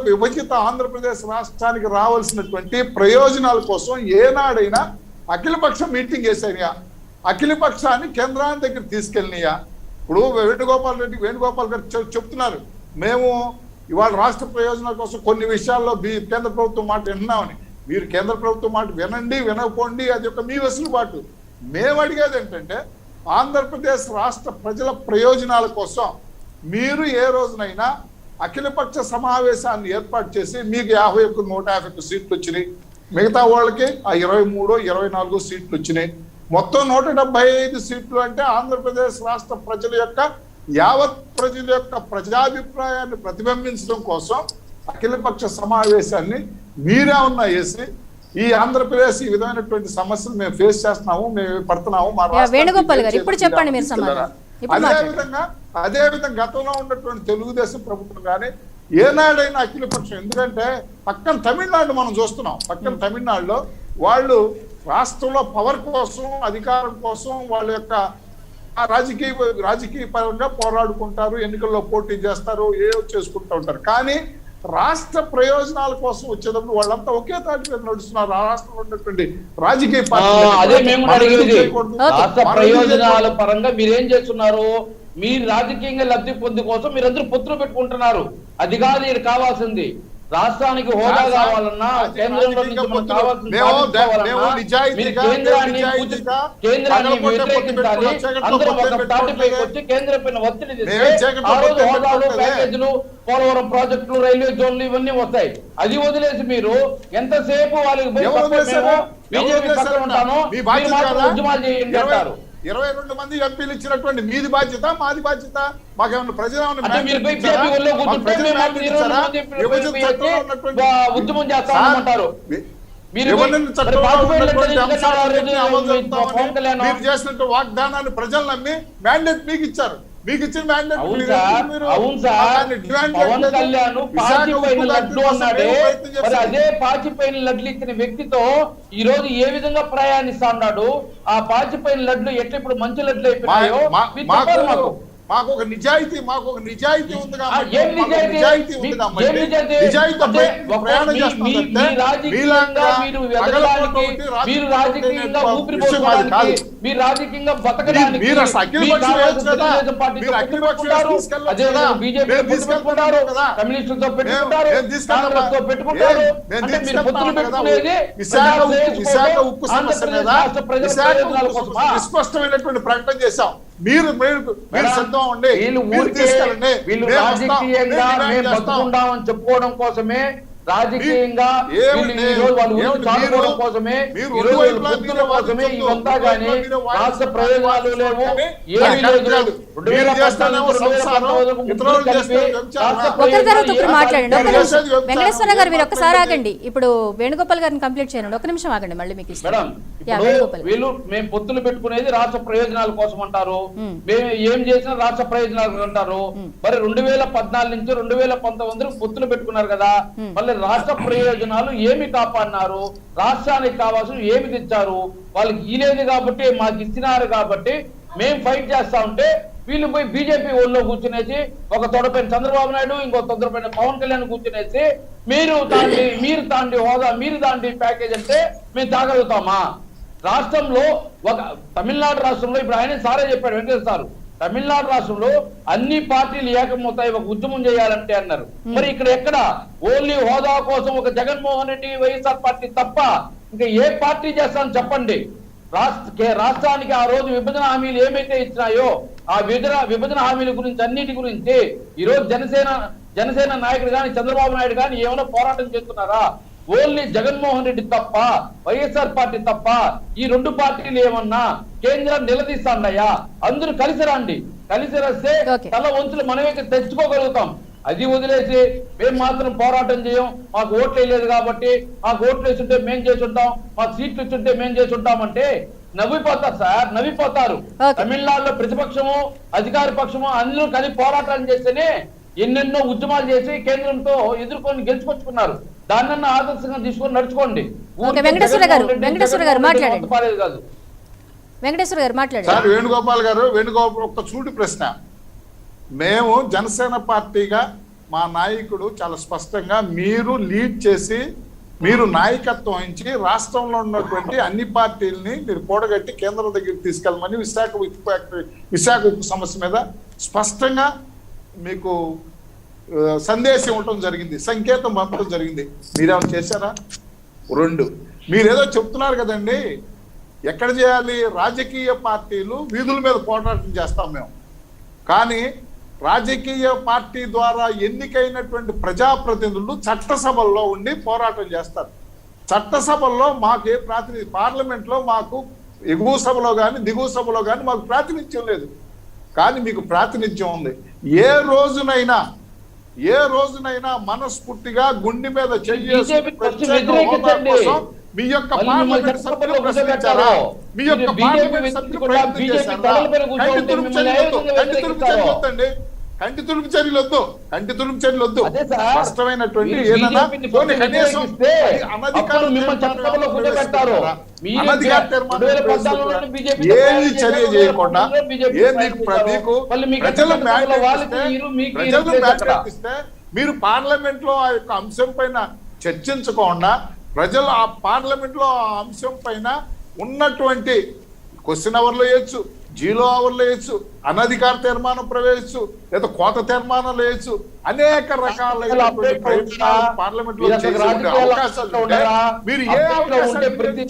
విభజిత ఆంధ్రప్రదేశ్ రాష్ట్రానికి రావాల్సినటువంటి ప్రయోజనాల కోసం ఏనాడైనా అఖిలపక్ష మీటింగ్ వేసాయా? అఖిలపక్షాన్ని కేంద్రాన్ని దగ్గర తీసుకెళ్ళినయా? ఇప్పుడు వేణుగోపాల్ గారు చెప్తున్నారు మేము ఇవాళ రాష్ట్ర ప్రయోజనాల కోసం కొన్ని విషయాల్లో కేంద్ర ప్రభుత్వం మాట విన్నామని. మీరు కేంద్ర ప్రభుత్వం మాట వినండి వినకపోండి, అది ఒక మీ వెసులుబాటు. మేము అడిగేది ఏంటంటే ఆంధ్రప్రదేశ్ రాష్ట్ర ప్రజల ప్రయోజనాల కోసం మీరు ఏ రోజునైనా అఖిలపక్ష సమావేశాన్ని ఏర్పాటు చేసి మీకు 51-151 సీట్లు వచ్చినాయి, మిగతా వాళ్ళకి ఆ 23-24 సీట్లు వచ్చినాయి, మొత్తం 175 సీట్లు అంటే ఆంధ్రప్రదేశ్ రాష్ట్ర ప్రజల యొక్క యావత్ ప్రజల యొక్క ప్రజాభిప్రాయాన్ని ప్రతిబింబించడం కోసం అఖిలపక్ష సమావేశాన్ని మీరేమన్నా వేసి ఈ ఆంధ్రప్రదేశ్ ఈ విధమైనటువంటి సమస్యలు మేము ఫేస్ చేస్తున్నాము, మేము పడుతున్నాము. వేణుగోపాల్ గారు ఇప్పుడు చెప్పండి మీరు సమాధానం. అదే విధంగా గతంలో ఉన్నటువంటి తెలుగుదేశం ప్రభుత్వం కానీ ఏనాడైనా అఖిలపక్షం, ఎందుకంటే పక్కన తమిళనాడు మనం చూస్తున్నాం. పక్కన తమిళనాడులో వాళ్ళు రాష్ట్రంలో పవర్ కోసం అధికారం కోసం వాళ్ళ యొక్క రాజకీయ పరంగా పోరాడుకుంటారు, ఎన్నికల్లో పోటీ చేస్తారు, ఏవో చేసుకుంటూ ఉంటారు. కానీ రాష్ట్ర ప్రయోజనాల కోసం వచ్చేటప్పుడు వాళ్ళంతా ఒకే తాటి మీద నడుస్తున్నారు. ఆ రాష్ట్రంలో ఉన్నటువంటి రాజకీయ రాష్ట్ర ప్రయోజనాల పరంగా మీరేం చేస్తున్నారు? మీరు రాజకీయంగా లబ్ధి పొందే కోసం మీరందరూ పొత్తులు పెట్టుకుంటున్నారు. అది కాదు ఇది కావాల్సింది. రాష్ట్రానికి హోదా కావాలన్నా కేంద్రంలో కేంద్రాన్ని వ్యతిరేకించాలి. అందరూ ఒక తాటిపైకి వచ్చి కేంద్రం పైన ఒత్తిడి తెస్తే ఆ రోజు హోదాలు ప్యాకేజీలు పోలవరం ప్రాజెక్టులు రైల్వే జోన్లు ఇవన్నీ వస్తాయి. అది వదిలేసి మీరు ఎంతసేపు వాళ్ళకి బీజేపీ పక్కన ఉంటానో ఉద్యమాలు చేయండి అంటారు. 22 మంది ఎంపీలు ఇచ్చినటువంటి మీది బాధ్యత మాది బాధ్యత? మాకేమన్నా ప్రజలు ఉద్యమం చేస్తామంటారు. మీరు చేసినట్టు వాగ్దానాన్ని ప్రజలు నమ్మి మ్యాండేట్ మీకు ఇచ్చారు. మీకు ఇచ్చిన మ్యాండేట్ పవన్ కళ్యాణ్ పాచిపోయిన లడ్లు అన్నాడే, మరి అదే పాచిపోయిన లడ్లు ఇచ్చిన వ్యక్తితో ఈ రోజు ఏ విధంగా ప్రయాణిస్తా ఉన్నాడు? ఆ పాచిపోయిన లడ్లు ఎట్లా ఇప్పుడు మంచి లడ్లు అయిపోయాయో మాకు ఒక నిజాయితీ ఉంది కాబట్టి ఏం మాకు నిజాయితీ? నిజాయితీ ఉంది ఏం కాబట్టి నిజాయితీ? నిజాయితీ అంటే ప్రయాణం మీ చేస్తాం రాజకీయంగా మీరు ఎదగడానికి, మీరు రాజకీయంగా ఊపిరి పోసుకోవడానికి, మీరు రాజకీయంగా బతకడానికి మీరు అసలు అఖిలపక్షం మీరు వేయొచ్చు కదా? తెలుగుదేశం పార్టీతో మీరు అఖిలపక్షం పెట్టుకుంటారు, తీసుకెళ్ళొచ్చు అదే కదా? బీజేపీ మేము పెట్టుకుంటారు, కదా? కమ్యూనిస్టులతో పెట్టుకుంటారు, మేము తీసుకెళ్తాం కాంగ్రెస్ తో పెట్టుకుంటారు. మేము అంటే మీరు పొత్తులు తీసుకెళ్తాం కదా? పెట్టుకునేది విశాఖ ఉక్కు సమస్య మీద విస్పష్టమైనటువంటి ప్రకటన చేశాం. మీరు సిద్ధం ఉండి వీళ్ళు మీరు ఊరికే తీసుకెళ్ళండి. వీళ్ళు మేము వస్తాం. రాజకీయంగా మేము మేము చేస్తాం. బతుకుంటామని చెప్పుకోవడం కోసమే, రాజకీయంగా ఏమండి? వీళ్ళు ఈ రోజు వాళ్ళు ఊరికి ఏమండి? చాలుకోవడం కోసమే, మీరు ఈ రోజు ఒకవైపులా పొత్తుల మీరే కోసమే వాదించొద్దు. ఇవంతా కానీ ఒకవైపులా మీరే రాష్ట్ర వాదించొద్దు. ప్రయోజనాలు లేవు, ఏమీ కరెక్ట్ లేదు. కాదు. మీరు చేస్తానేమో సంసారం, ఇతరులు చేస్తే వ్యభిచారం. ఒకరి తర్వాత ఒకరు మాట్లాడండి. ఒక్క మీరు నిమిషం. చేసేది వ్యభిచారం. వెంకటేశ్వర గారు మీరు ఒకసారి ఆగండి. ఇప్పుడు వేణుగోపాల్ గారిని కంప్లీట్ చేయండి. ఒక నిమిషం ఆగండి, మళ్ళీ మీకు ఇస్తాను. మేడం, యా, ఇప్పుడు వేణుగోపాల్ గారు. వీళ్ళు మేము పొత్తులు పెట్టుకునేది రాష్ట్ర ప్రయోజనాల కోసం అంటారు, మేము ఏం చేసినా రాష్ట్ర ప్రయోజనాలు అంటారు. మరి 2014 నుంచి 2019 పొత్తులు పెట్టుకున్నారు కదా, మళ్ళీ రాష్ట్ర ప్రయోజనాలు ఏమి కాపాడినారు, రాష్ట్రానికి కావాల్సిన ఏమి తెచ్చారు? వాళ్ళకి ఇలేదు కాబట్టి, మాకు ఇచ్చినారు కాబట్టి మేము ఫైట్ చేస్తా ఉంటే వీళ్ళు పోయి బీజేపీ ఓళ్ళలో కూర్చునేసి, ఒక తొడపైన చంద్రబాబు నాయుడు, ఇంకో తొడపైన పవన్ కళ్యాణ్ కూర్చునేసి మీరు తాండి హోదా, మీరు తాండి ప్యాకేజ్ అంటే మేము తాగలుగుతామా? రాష్ట్రంలో ఒక తమిళనాడు రాష్ట్రంలో ఇప్పుడు ఆయన సారే చెప్పాడు, వెంకటేశ్వర సార్, తమిళనాడు రాష్ట్రంలో అన్ని పార్టీలు ఏకమవుతాయి, ఒక ఉద్యమం చేయాలంటే అన్నారు. మరి ఇక్కడ ఎక్కడ? ఓన్లీ హోదా కోసం ఒక జగన్మోహన్ రెడ్డి, వైఎస్ఆర్ పార్టీ తప్ప ఇంకా ఏ పార్టీ చేస్తానని చెప్పండి. రాష్ట్రానికి ఆ రోజు విభజన హామీలు ఏమైతే ఇచ్చినాయో ఆ విభజన హామీల గురించి, అన్నిటి గురించి ఈ రోజు జనసేన నాయకుడు కానీ, చంద్రబాబు నాయుడు కానీ ఏమైనా పోరాటం చేస్తున్నారా? ఓన్లీ జగన్మోహన్ రెడ్డి తప్ప, వైఎస్ఆర్ పార్టీ తప్ప ఈ రెండు పార్టీలు ఏమన్నా కేంద్రం నిలదీస్తాండయ్యా? అందరూ కలిసి రండి, కలిసి వస్తే తల వంతులు మనమైతే తెచ్చుకోగలుగుతాం. అది వదిలేసి మేము మాత్రం పోరాటం చేయం, మాకు ఓట్లు వేయలేదు కాబట్టి, మాకు ఓట్లు వేస్తుంటే మేము చేసి ఉంటాం, మాకు సీట్లు ఇచ్చుంటే మేము చేసి ఉంటామంటే నవ్విపోతారు సార్, నవ్విపోతారు. తమిళనాడులో ప్రతిపక్షము, అధికార పక్షము అందరూ కలిసి పోరాటం చేస్తేనే ఎన్నెన్నో ఉద్యమాలు చేసి కేంద్రంతో ఎదుర్కొని గెలుచుకొచ్చుకున్నారు. దాన్నన్నా ఆదర్శంగా తీసుకొని నడుచుకోండి. వెంకటేశ్వర గారు మాట్లాడండి. కాదు వెంకటేశ్వర గారు మాట్లాడండి. సార్ వేణుగోపాల్ గారు, ఒక సూటి ప్రశ్న. మేము జనసేన పార్టీగా మా నాయకుడు చాలా స్పష్టంగా మీరు లీడ్ చేసి, మీరు నాయకత్వం వహించి రాష్ట్రంలో ఉన్నటువంటి అన్ని పార్టీలని మీరు కూడగట్టి కేంద్రం దగ్గరికి తీసుకెళ్ళమని విశాఖ ఉక్కు సమస్య మీద స్పష్టంగా మీకు సందేశం ఇవ్వటం జరిగింది, సంకేతం పంపడం జరిగింది. మీరేమైనా చేశారా? 2, మీరేదో చెప్తున్నారు కదండి, ఎక్కడ చేయాలి? రాజకీయ పార్టీలు వీధుల మీద పోరాటం చేస్తాం మేము, కానీ రాజకీయ పార్టీ ద్వారా ఎన్నికైనటువంటి ప్రజాప్రతినిధులు చట్టసభల్లో ఉండి పోరాటం చేస్తారు. చట్టసభల్లో మాకు ఏ ప్రాతినిధ్యం, పార్లమెంట్లో మాకు ఎగువ సభలో కానీ దిగువ సభలో కానీ మాకు ప్రాతినిధ్యం లేదు, కానీ మీకు ప్రాతినిధ్యం ఉంది. ఏ రోజునైనా మనస్ఫూర్తిగా గుండె మీద మీ యొక్క పార్లమెంట్ సభ్యులు ప్రశ్నించారా? మీ యొక్క పార్లమెంట్ సభ్యులు ప్రయత్నం చేశారా? కంటి తుడుపు చర్యలు వద్దు. స్పష్టమైనటువంటి ఏది చర్య చేయకుండా మీరు పార్లమెంట్ లో ఆ యొక్క అంశం పైన చర్చించకుండా, ప్రజలు ఆ పార్లమెంట్ లో ఆ అంశం పైన ఉన్నటువంటి క్వశ్చన్ అవర్లో వేయచ్చు, జీరో అవర్లో వేయచ్చు, అనధికార తీర్మానం ప్రవేశించు, లేదా కోత తీర్మానం వేయచ్చు, అనేక రకాలైనటువంటి ప్రయత్నాలు పార్లమెంట్ లో చేసే అవకాశాలు మీరు ఏ అవకాశాలు మీరు చెప్పేది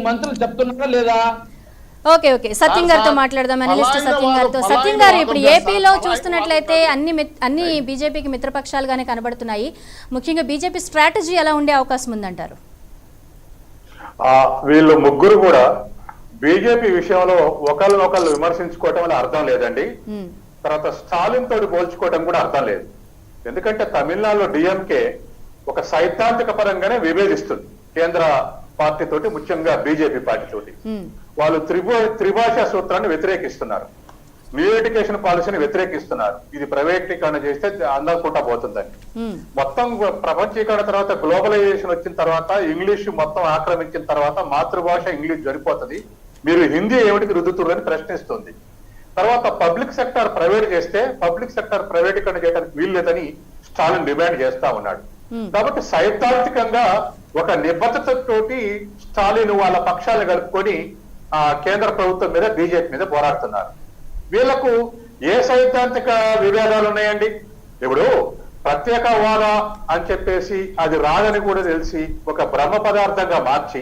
మంత్రులు చెప్తున్నారా లేదా? ఓకే, సత్యం గారితో మాట్లాడదాం. అనలిస్ట్ సత్యం గారితో. సత్యం గారు, ఇప్పుడు ఏపీలో చూస్తున్నట్లయితే అన్ని బీజేపీకి మిత్రపక్షాలుగానే కనబడుతున్నాయి. ముఖ్యంగా బీజేపీ స్ట్రాటజీ ఎలా ఉండే అవకాశం ఉందంటారు? వీళ్ళు ముగ్గురు కూడా బీజేపీ విషయంలో ఒకళ్ళనొకళ్ళు విమర్శించుకోవటం వల్ల అర్థం లేదండి. తర్వాత స్టాలిన్ తోటి పోల్చుకోవటం కూడా అర్థం లేదు. ఎందుకంటే తమిళనాడులో డిఎంకే ఒక సైద్ధాంతిక పరంగానే విభేదిస్తుంది కేంద్ర పార్టీ తోటి, ముఖ్యంగా బీజేపీ పార్టీ తోటి. వాళ్ళు త్రిభాషా సూత్రాన్ని వ్యతిరేకిస్తున్నారు. న్యూ ఎడ్యుకేషన్ పాలసీని వ్యతిరేకిస్తున్నారు. ఇది ప్రైవేటీకరణ చేస్తే అందకుండా పోతుందని. మొత్తం ప్రపంచీకరణ తర్వాత గ్లోబలైజేషన్ వచ్చిన తర్వాత ఇంగ్లీష్ మొత్తం ఆక్రమించిన తర్వాత మాతృభాష ఇంగ్లీష్ సరిపోతుంది, మీరు హిందీ ఏమిటికి రుద్దుతుర్రని ప్రశ్నిస్తుంది. తర్వాత పబ్లిక్ సెక్టర్ ప్రైవేట్ చేస్తే పబ్లిక్ సెక్టర్ ప్రైవేటీకరణ చేయడానికి వీల్లేదని స్టాలిన్ డిమాండ్ చేస్తా ఉన్నాడు. కాబట్టి సైద్ధాంతికంగా ఒక నిబద్ధతతోటి స్టాలిన్ వాళ్ళ పక్షాలను కలుపుకొని కేంద్ర ప్రభుత్వం మీద బీజేపీ మీద పోరాడుతున్నారు. వీళ్లకు ఏ సైద్ధాంతిక విభేదాలు ఉన్నాయండి? ఇప్పుడు ప్రత్యేక హోదా అని చెప్పేసి అది రాదని కూడా తెలిసి ఒక బ్రహ్మ పదార్థంగా మార్చి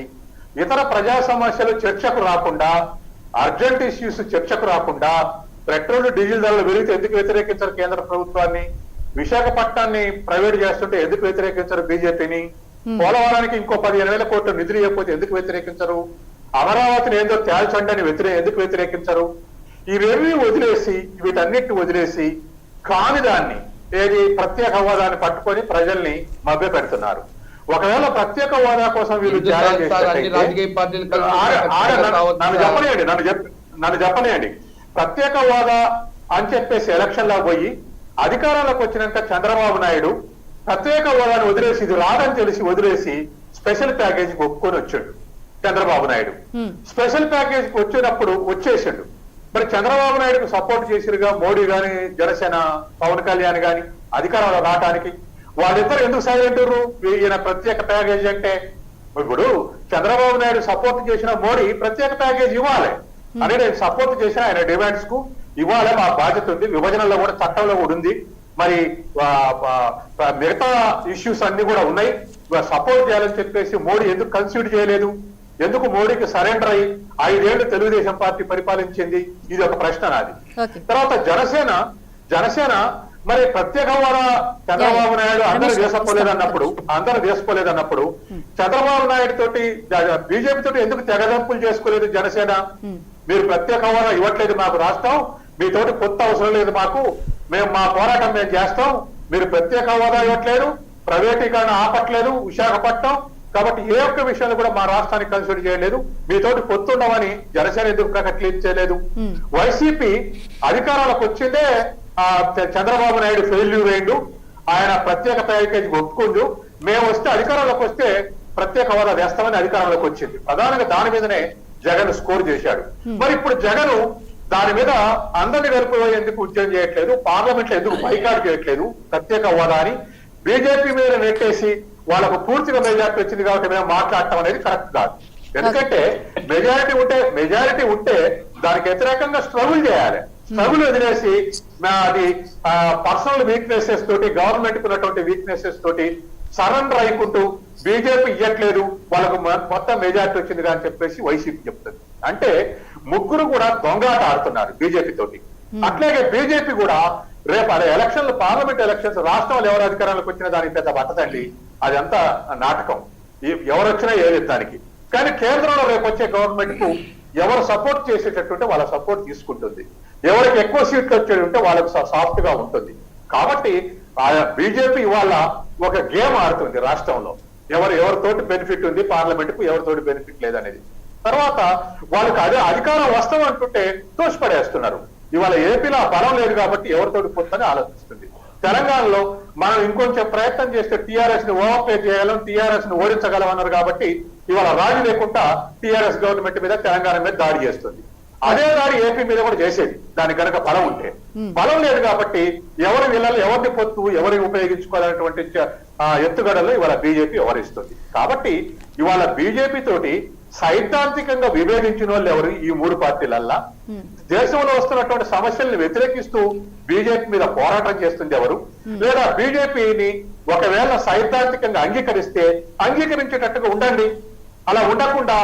ఇతర ప్రజా సమస్యలు చర్చకు రాకుండా, అర్జెంట్ ఇష్యూస్ చర్చకు రాకుండా, పెట్రోల్ డీజిల్ ధరలు పెరిగితే ఎందుకు వ్యతిరేకించరు కేంద్ర ప్రభుత్వాన్ని? విశాఖపట్నాన్ని ప్రైవేట్ చేస్తుంటే ఎందుకు వ్యతిరేకించరు బీజేపీని? పోలవరానికి ఇంకో 15,000 కోట్ల నిధులు ఇవ్వకపోతే ఎందుకు వ్యతిరేకించరు? అమరావతిని ఏందో తేల్చండి అని ఎందుకు వ్యతిరేకించరు? ఇవేమీ వదిలేసి, వీటన్నిటిని వదిలేసి కాని దాన్ని ఏది ప్రత్యేక హోదాన్ని పట్టుకొని ప్రజల్ని మభ్య పెడుతున్నారు. ఒకవేళ ప్రత్యేక హోదా కోసం వీళ్ళు త్యాగం చేసినట్టయితే నన్ను చెప్పలేండి. ప్రత్యేక హోదా అని చెప్పేసి ఎలక్షన్ లో పోయి అధికారంలోకి వచ్చినాక చంద్రబాబు నాయుడు ప్రత్యేక హోదాను వదిలేసి, ఇది రాదని తెలిసి వదిలేసి స్పెషల్ ప్యాకేజీ ఒప్పుకొని వచ్చాడు చంద్రబాబు నాయుడు. స్పెషల్ ప్యాకేజీ వచ్చినప్పుడు వచ్చేసాడు. మరి చంద్రబాబు నాయుడుకు సపోర్ట్ చేసిరుగా మోడీ గాని, జనసేన పవన్ కళ్యాణ్ గాని అధికారంలో రావడానికి వాళ్ళిద్దరు ఎందుకు సైలెంట్? ఈయన ప్రత్యేక ప్యాకేజీ అంటే ఇప్పుడు చంద్రబాబు నాయుడు సపోర్ట్ చేసిన మోడీ ప్రత్యేక ప్యాకేజీ ఇవ్వాలి అని నేను సపోర్ట్ చేసిన ఆయన డిమాండ్స్ కు ఇవ్వాలి, మా బాధ్యత ఉంది. విభజనలో కూడా చట్టంలో కూడా ఉంది. మరి మిగతా ఇష్యూస్ అన్ని కూడా ఉన్నాయి, సపోర్ట్ చేయాలని చెప్పేసి మోడీ ఎందుకు కన్సిడర్ చేయలేదు? ఎందుకు మోడీకి సరెండర్ అయ్యి 5 ఏళ్లు తెలుగుదేశం పార్టీ పరిపాలించింది? ఇది ఒక ప్రశ్న నాది. తర్వాత జనసేన మరి ప్రత్యేక హోదా చంద్రబాబు నాయుడు అందరూ చేసుకోలేదన్నప్పుడు చంద్రబాబు నాయుడు తోటి బీజేపీ తోటి ఎందుకు తెగదెంపులు చేసుకోలేదు జనసేన? మీరు ప్రత్యేక హోదా ఇవ్వట్లేదు మాకు రాష్ట్రం, మీతోటి కొత్త అవసరం లేదు మాకు, మేము మా పోరాటం మేము చేస్తాం, మీరు ప్రత్యేక హోదా ఇవ్వట్లేదు, ప్రైవేటీకరణ ఆపట్లేదు విశాఖపట్నం, కాబట్టి ఏ ఒక్క విషయాన్ని కూడా మా రాష్ట్రానికి కన్సిడర్ చేయలేదు, మీతోటి పొత్తుండమని జనసేన ఎందుకు ప్రకటన చేయలేదు? వైసీపీ అధికారాలకు వచ్చిందే చంద్రబాబు నాయుడు ఫెయిల్యూర్ అయిండు, ఆయన ప్రత్యేక ప్యాకేజీ ఒప్పుకుండు, మేము వస్తే అధికారంలోకి వస్తే ప్రత్యేక హోదా వేస్తామని అధికారంలోకి వచ్చింది. ప్రధానంగా దాని మీదనే జగన్ స్కోర్ చేశాడు. మరి ఇప్పుడు జగన్ దాని మీద అందరిని కలిపిపోయేందుకు ఉద్యమం చేయట్లేదు, పార్లమెంట్ లో ఎందుకు బైకాట్ చేయట్లేదు ప్రత్యేక హోదా అని బీజేపీ మీద నెట్టేసి వాళ్ళకు పూర్తిగా మెజారిటీ వచ్చింది కాబట్టి మేము మాట్లాడటం అనేది కరెక్ట్ కాదు. ఎందుకంటే మెజారిటీ ఉంటే దానికి వ్యతిరేకంగా స్ట్రగుల్ చేయాలి. స్ట్రగుల్ వదిలేసి అది పర్సనల్ వీక్నెసెస్ తోటి, గవర్నమెంట్ ఉన్నటువంటి వీక్నెసెస్ తోటి సరెండర్ అయికుంటూ బీజేపీ ఇవ్వట్లేదు, వాళ్ళకు మొత్తం మెజారిటీ వచ్చింది అని చెప్పేసి వైసీపీ చెప్తుంది. అంటే ముగ్గురు కూడా దొంగాట ఆడుతున్నారు బీజేపీ తోటి. అట్లాగే బీజేపీ కూడా రేపు అదే ఎలక్షన్లు, పార్లమెంట్ ఎలక్షన్స్ రాష్ట్రంలో ఎవరు అధికారంలోకి వచ్చినా దానికి పెద్ద పట్టదండి, అది అంతా నాటకం, ఎవరు వచ్చినా ఏది దానికి. కానీ కేంద్రంలో రేపు వచ్చే గవర్నమెంట్ కు ఎవరు సపోర్ట్ చేసేటట్టుంటే వాళ్ళ సపోర్ట్ తీసుకుంటుంది, ఎవరికి ఎక్కువ సీట్లు వచ్చేది ఉంటే వాళ్ళకు సాఫ్ట్ గా ఉంటుంది. కాబట్టి బీజేపీ ఇవాళ ఒక గేమ్ ఆడుతుంది రాష్ట్రంలో, ఎవరితోటి బెనిఫిట్ ఉంది పార్లమెంట్ కు, ఎవరితోటి బెనిఫిట్ లేదనేది. తర్వాత వాళ్ళకి అదే అధికారం వస్తాం అంటుంటే తోసిపడేస్తున్నారు. ఇవాళ ఏపీలో బలం లేదు కాబట్టి ఎవరితోటి పొత్తని ఆలోచిస్తుంది. తెలంగాణలో మనం ఇంకొంచెం ప్రయత్నం చేస్తే టీఆర్ఎస్ ని ఓవర్ప్లే చేయాలని, టీఆర్ఎస్ ని ఓడించగలమన్నారు కాబట్టి ఇవాళ రాజీ లేకుండా టీఆర్ఎస్ గవర్నమెంట్ మీద తెలంగాణ మీద దాడి చేస్తుంది. అదే దాడి ఏపీ మీద కూడా చేసేది దానికి కనుక బలం ఉంటే. బలం లేదు కాబట్టి ఎవరిని పొత్తు ఎవరిని ఉపయోగించుకోవాలనేటువంటి ఎత్తుగడలు ఇవాళ బీజేపీ వ్యవహరిస్తుంది. కాబట్టి ఇవాళ బీజేపీ తోటి సైద్ధాంతికంగా విభేదించిన వాళ్ళు ఎవరు? ఈ 3 పార్టీలల్లా. దేశంలో వస్తున్నటువంటి సమస్యల్ని వ్యతిరేకిస్తూ బీజేపీ మీద పోరాటం చేస్తుంది ఎవరు? లేదా బీజేపీని ఒకవేళ సైద్ధాంతికంగా అంగీకరించేటట్టుగా ఉండండి, అలా ఉండకుండా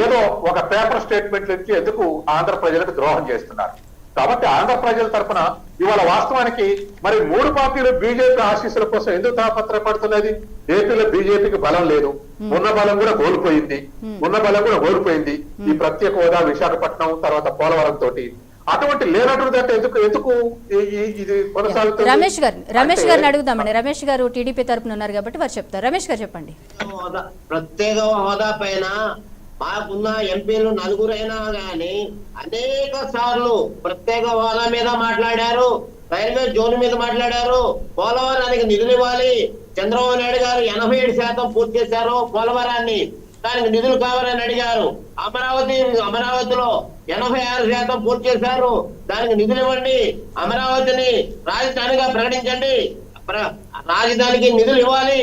ఏదో ఒక పేపర్ స్టేట్మెంట్ ఇచ్చి ఎందుకు ఆంధ్ర ప్రజలకు ద్రోహం చేస్తున్నారు? కాబట్టి ఆంధ్ర ప్రజల తరఫున ఇవాళ వాస్తవానికి మరి 3 పార్టీలు బీజేపీ ఆశీస్సుల కోసం ఎందుకు తాపత్రపడుతున్నది? ఏపీలో బీజేపీకి బలం లేదు, ఉన్న బలం కూడా కోల్పోయింది. ఈ ప్రత్యేక హోదా, విశాఖపట్నం, తర్వాత పోలవరం తోటి అటువంటి లేనటువంటి ఎందుకు ఇది కొనసాగుతుంది? రమేష్ గారిని అడుగుదామండి. రమేష్ గారు టీడీపీ తరపున ఉన్నారు కాబట్టి వారు చెప్తారు. రమేష్ గారు చెప్పండి. ప్రత్యేక హోదా పైన మాకున్న ఎంపీలు 4 అయినా కానీ అనేక సార్లు ప్రత్యేక హోదా మీద మాట్లాడారు, రైల్వే జోన్ మీద మాట్లాడారు, పోలవరానికి నిధులు ఇవ్వాలి. చంద్రబాబు నాయుడు గారు 87% పూర్తి చేశారు పోలవరాన్ని, దానికి నిధులు కావాలని అడిగారు. అమరావతిలో 86% పూర్తి చేశారు, దానికి నిధులు ఇవ్వండి. అమరావతిని రాజధానిగా ప్రకటించండి, రాజధానికి నిధులు ఇవ్వాలి.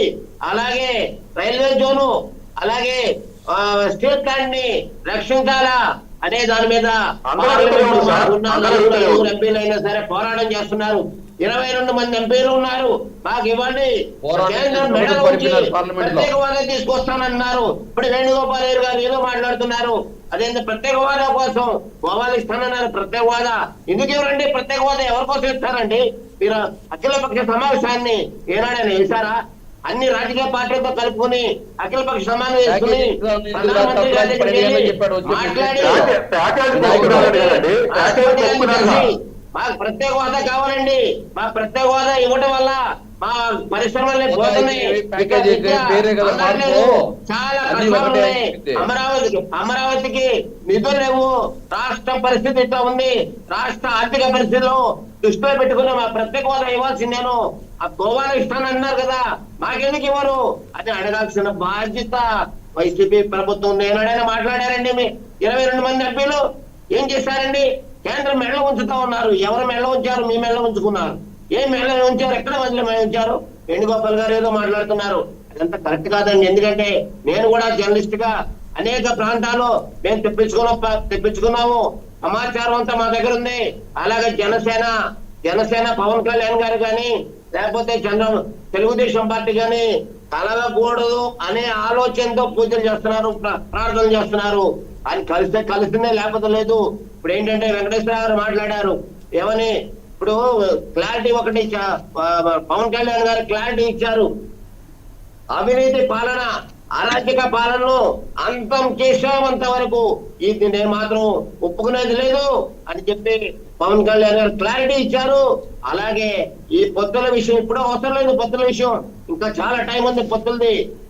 అలాగే రైల్వే జోను, అలాగే స్టీల్ ప్లాంట్ ని రక్షించాలా అనే దాని మీద ఎంపీలు అయినా సరే పోరాటం చేస్తున్నారు. 22 మంది ఎంపీలు ఉన్నారు, మాకు ఇవ్వండి. కేంద్రం మెడల్ వచ్చి ప్రత్యేక హోదా తీసుకొస్తానన్నారు. ఇప్పుడు వేణుగోపాల్ రెడ్డి గారు ఏదో మాట్లాడుతున్నారు, అదేంటి ప్రత్యేక హోదా కోసం గోవాలు ఇస్తానన్నారు. ప్రత్యేక హోదా ఎందుకు ఇవ్వరండి? ప్రత్యేక హోదా ఎవరి కోసం ఇస్తారండి? మీరు అఖిలపక్ష సమావేశాన్ని ఏనాడైనా వేశారా? అన్ని రాజకీయ పార్టీలతో కలుపుకొని అఖిలపక్ష సమావేశం వేసుకుని ప్రధానమంత్రి గారి దగ్గరికి మాట్లాడి మాకు ప్రత్యేక హోదా కావాలండి, మాకు ప్రత్యేక హోదా ఇవ్వడం వల్ల మా పరిశ్రమలు పోతున్నాయి, చాలా కష్టాలు ఉన్నాయి. అమరావతికి నిధులు లేవు, రాష్ట్ర పరిస్థితి ఇట్లా ఉంది. రాష్ట్ర ఆర్థిక పరిస్థితులు దృష్టిలో పెట్టుకుని మా ప్రత్యేక హోదా ఇవ్వాల్సిందేను. ఆ గోవాలో ఇస్తానన్నారు కదా, మాకెందుకు ఇవ్వరు అని అడగాల్సిన బాధ్యత వైసీపీ ప్రభుత్వం. నేనాడైనా మాట్లాడారండి. 22 మంది ఎంపీలు ఏం చేశారండి? కేంద్రం మెడలో ఉంచుతా ఉన్నారు. ఎవరు మెడలో ఉంచారు? మీ మెడలో ఉంచుకున్నారు. ఏం మెడలో ఉంచారు? ఎక్కడ మధ్యలో ఉంచారు? వేణుగోపాల్ గారు ఏదో మాట్లాడుతున్నారు, అదంతా కరెక్ట్ కాదండి. ఎందుకంటే నేను కూడా జర్నలిస్ట్ గా అనేక ప్రాంతాలు మేము తెప్పించుకున్నాము, సమాచారం అంతా మా దగ్గర ఉంది. అలాగే జనసేన పవన్ కళ్యాణ్ గారు కానీ లేకపోతే తెలుగుదేశం పార్టీ కానీ కలగకూడదు అనే ఆలోచనతో పూజలు చేస్తున్నారు, ప్రార్థనలు చేస్తున్నారు. ఆయన కలిసిందే లేకపోతే లేదు. ఇప్పుడు ఏంటంటే వెంకటేశ్వర గారు మాట్లాడారు ఏమని, ఇప్పుడు క్లారిటీ ఒకటి పవన్ కళ్యాణ్ గారు క్లారిటీ ఇచ్చారు. అవినీతి పాలన, అరాచక పాలనను అంతం చేసామంత వరకు ఇది నేను మాత్రం ఒప్పుకునేది లేదు అని చెప్పి పవన్ కళ్యాణ్ గారు క్లారిటీ ఇచ్చారు. అలాగే ఈ పొత్తుల విషయం ఇప్పుడు అవసరం లేదు. పొత్తుల విషయం ఇంకా చాలా టైం ఉంది.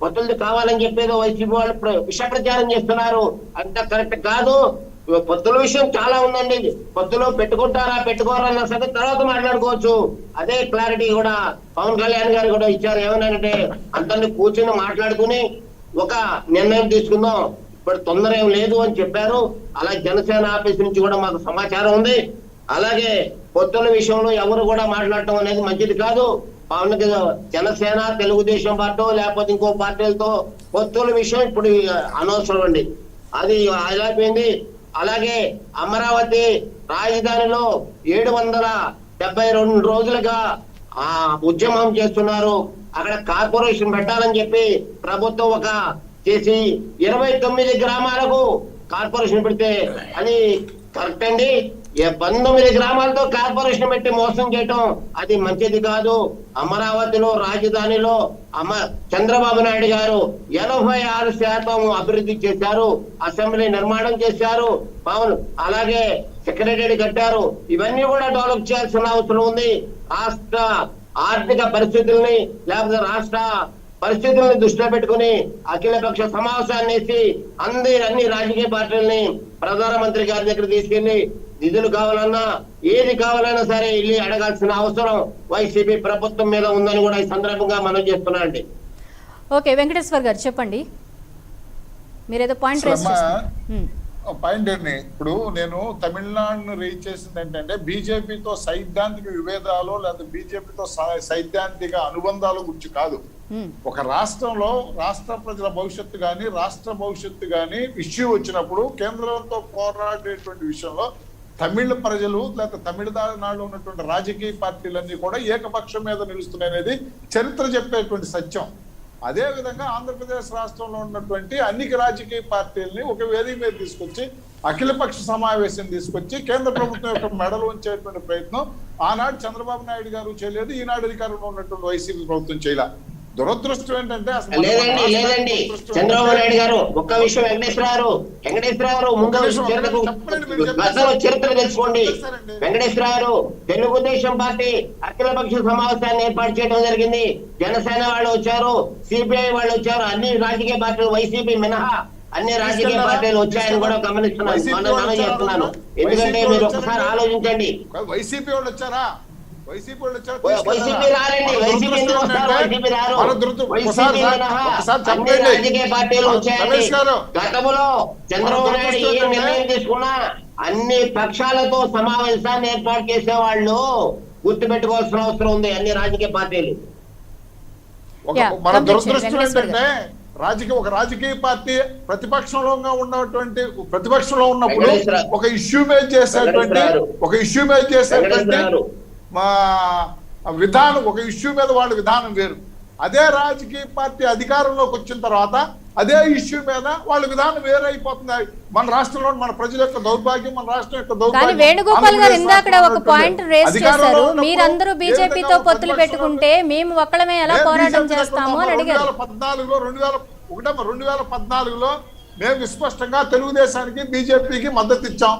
పొత్తులది కావాలని చెప్పేదో వైసీపీ వాళ్ళు విష ప్రచారం చేస్తున్నారు. అంత కరెక్ట్ కాదు. పొత్తుల విషయం చాలా ఉందండి. పొత్తులో పెట్టుకుంటారా పెట్టుకోరా అన్న సంగతి తర్వాత మాట్లాడుకోవచ్చు. అదే క్లారిటీ కూడా పవన్ కళ్యాణ్ గారు కూడా ఇచ్చారు. ఏమన్నారంటే అందరినీ కూర్చొని మాట్లాడుకుని ఒక నిర్ణయం తీసుకుందాం, ఇప్పుడు తొందర ఏం లేదు అని చెప్పారు. అలా జనసేన ఆఫీస్ నుంచి కూడా మాకు సమాచారం ఉంది. అలాగే పొత్తుల విషయంలో ఎవరు కూడా మాట్లాడటం అనేది మంచిది కాదు. పవన్ జనసేన తెలుగుదేశం పార్టీ లేకపోతే ఇంకో పార్టీలతో పొత్తుల విషయం ఇప్పుడు అనవసరం అండి, అది అయిపోయింది. అలాగే అమరావతి రాజధానిలో 772 రోజులుగా ఉద్యమం చేస్తున్నారు. అక్కడ కార్పొరేషన్ పెట్టాలని చెప్పి ప్రభుత్వం ఒక చేసి 29 గ్రామాలకు కార్పొరేషన్ పెడితే అది కరెక్ట్ అండి. 19 గ్రామాలతో కార్పొరేషన్ పెట్టి మోసం చేయటం అది మంచిది కాదు. అమరావతిలో రాజధానిలో చంద్రబాబు నాయుడు గారు 86% అభివృద్ధి చేశారు, అసెంబ్లీ నిర్మాణం చేశారు, అలాగే సెక్రటరీ కట్టారు. ఇవన్నీ కూడా డెవలప్ చేయాల్సిన అవసరం ఉంది. రాష్ట్ర ఆర్థిక పరిస్థితుల్ని లేకపోతే రాష్ట్ర పరిస్థితుల్ని దృష్టిలో పెట్టుకుని అఖిలపక్ష సమావేశాన్ని వేసి అన్ని రాజకీయ పార్టీలని ప్రధానమంత్రి గారి దగ్గర తీసుకెళ్లి నిధులు కావాలన్నా ఏది కావాలన్నా సరే వెళ్ళి అడగాల్సిన అవసరం వైసీపీ ప్రభుత్వం మీద ఉందని కూడా ఈ సందర్భంగా మనం చేస్తున్నాండి. ఓకే వెంకటేశ్వర్ గారు చెప్పండి, మీరేదో పాయింట్ పాయింట్ ఏంటి? ఇప్పుడు నేను తమిళనాడును రేజ్ చేసింది ఏంటంటే బీజేపీతో సైద్ధాంతిక విభేదాలు లేదా బీజేపీతో సైద్ధాంతిక అనుబంధాల గురించి కాదు. ఒక రాష్ట్రంలో రాష్ట్ర ప్రజల భవిష్యత్తు కానీ రాష్ట్ర భవిష్యత్తు కానీ ఇష్యూ వచ్చినప్పుడు కేంద్రంతో పోరాడేటువంటి విషయంలో తమిళ ప్రజలు లేకపోతే తమిళనాడులో ఉన్నటువంటి రాజకీయ పార్టీలన్నీ కూడా ఏకపక్షం మీద నిలుస్తున్నాయనేది చరిత్ర చెప్పేటువంటి సత్యం. అదే విధంగా ఆంధ్రప్రదేశ్ రాష్ట్రంలో ఉన్నటువంటి అన్ని రాజకీయ పార్టీలని ఒక వేదిక మీద తీసుకొచ్చి అఖిలపక్ష సమావేశం తీసుకొచ్చి కేంద్ర ప్రభుత్వం యొక్క మెడలు ఉంచేటువంటి ప్రయత్నం ఆనాడు చంద్రబాబు నాయుడు గారు చేయలేదు, ఈనాడు అధికారంలో ఉన్నటువంటి వైసీపీ ప్రభుత్వం చేయలే. దురదృష్టం ఏంటంటే లేదండి చంద్రబాబు నాయుడు గారు ఒక్క విషయం వెంకటేశ్వరరావు ముందు చరిత్ర తెలుసుకోండి. వెంకటేశ్వరరావు తెలుగుదేశం పార్టీ అఖిలపక్ష సమావేశాన్ని ఏర్పాటు చేయడం జరిగింది. జనసేన వాళ్ళు వచ్చారు, సిపిఐ వాళ్ళు వచ్చారు, అన్ని రాజకీయ పార్టీలు వైసీపీ మినహా అన్ని రాజకీయ పార్టీలు వచ్చాయని కూడా గమనిస్తున్నాను, మనం చేస్తున్నాను. ఎందుకంటే మీరు ఒకసారి ఆలోచించండి. వైసీపీ వాళ్ళు వచ్చారా? వైసీపీ వాళ్ళు వచ్చారా? వైసీపీ రారండి. వైసీపీ ఎందుకు వస్తారు? వైసీపీ రారు. వైసీపీ మినహా అన్ని రాజకీయ పార్టీలు వచ్చాయండి. గతంలో చంద్రబాబు నాయుడు ఏ నిర్ణయం తీసుకున్నా అన్ని పక్షాలతో సమావేశాన్ని ఏర్పాటు చేసేవాళ్ళు. గుర్తుపెట్టుకోవాల్సిన అవసరం ఉంది అన్ని రాజకీయ పార్టీలు. మన దురదృష్టం ఏంటంటే ఒక రాజకీయ పార్టీ ప్రతిపక్షంలో ఉన్నప్పుడు ఒక ఇష్యూ మేజ్ చేసేటువంటి విధానం, ఒక ఇష్యూ మీద వాళ్ళ విధానం వేరు. అదే రాజకీయ పార్టీ అధికారంలోకి వచ్చిన తర్వాత అదే ఇష్యూ మీద వాళ్ళ విధానం వేరైపోతుంది. మన రాష్ట్రంలో మన ప్రజల యొక్క దౌర్భాగ్యం, మన రాష్ట్రం యొక్క దౌర్భాగ్యం. వేణుగోపాల్ గారు ఇందాక ఒక పాయింట్ రేస్ చేశారు, మీరందరూ బీజేపీతో పొత్తులు పెట్టుకుంటే మేము ఒక్కళ్ళమే ఎలా పోరాటం చేస్తాము అని అడిగారు. 2014లో మేము విస్పష్టంగా తెలుగుదేశానికి బీజేపీకి మద్దతు ఇచ్చాం.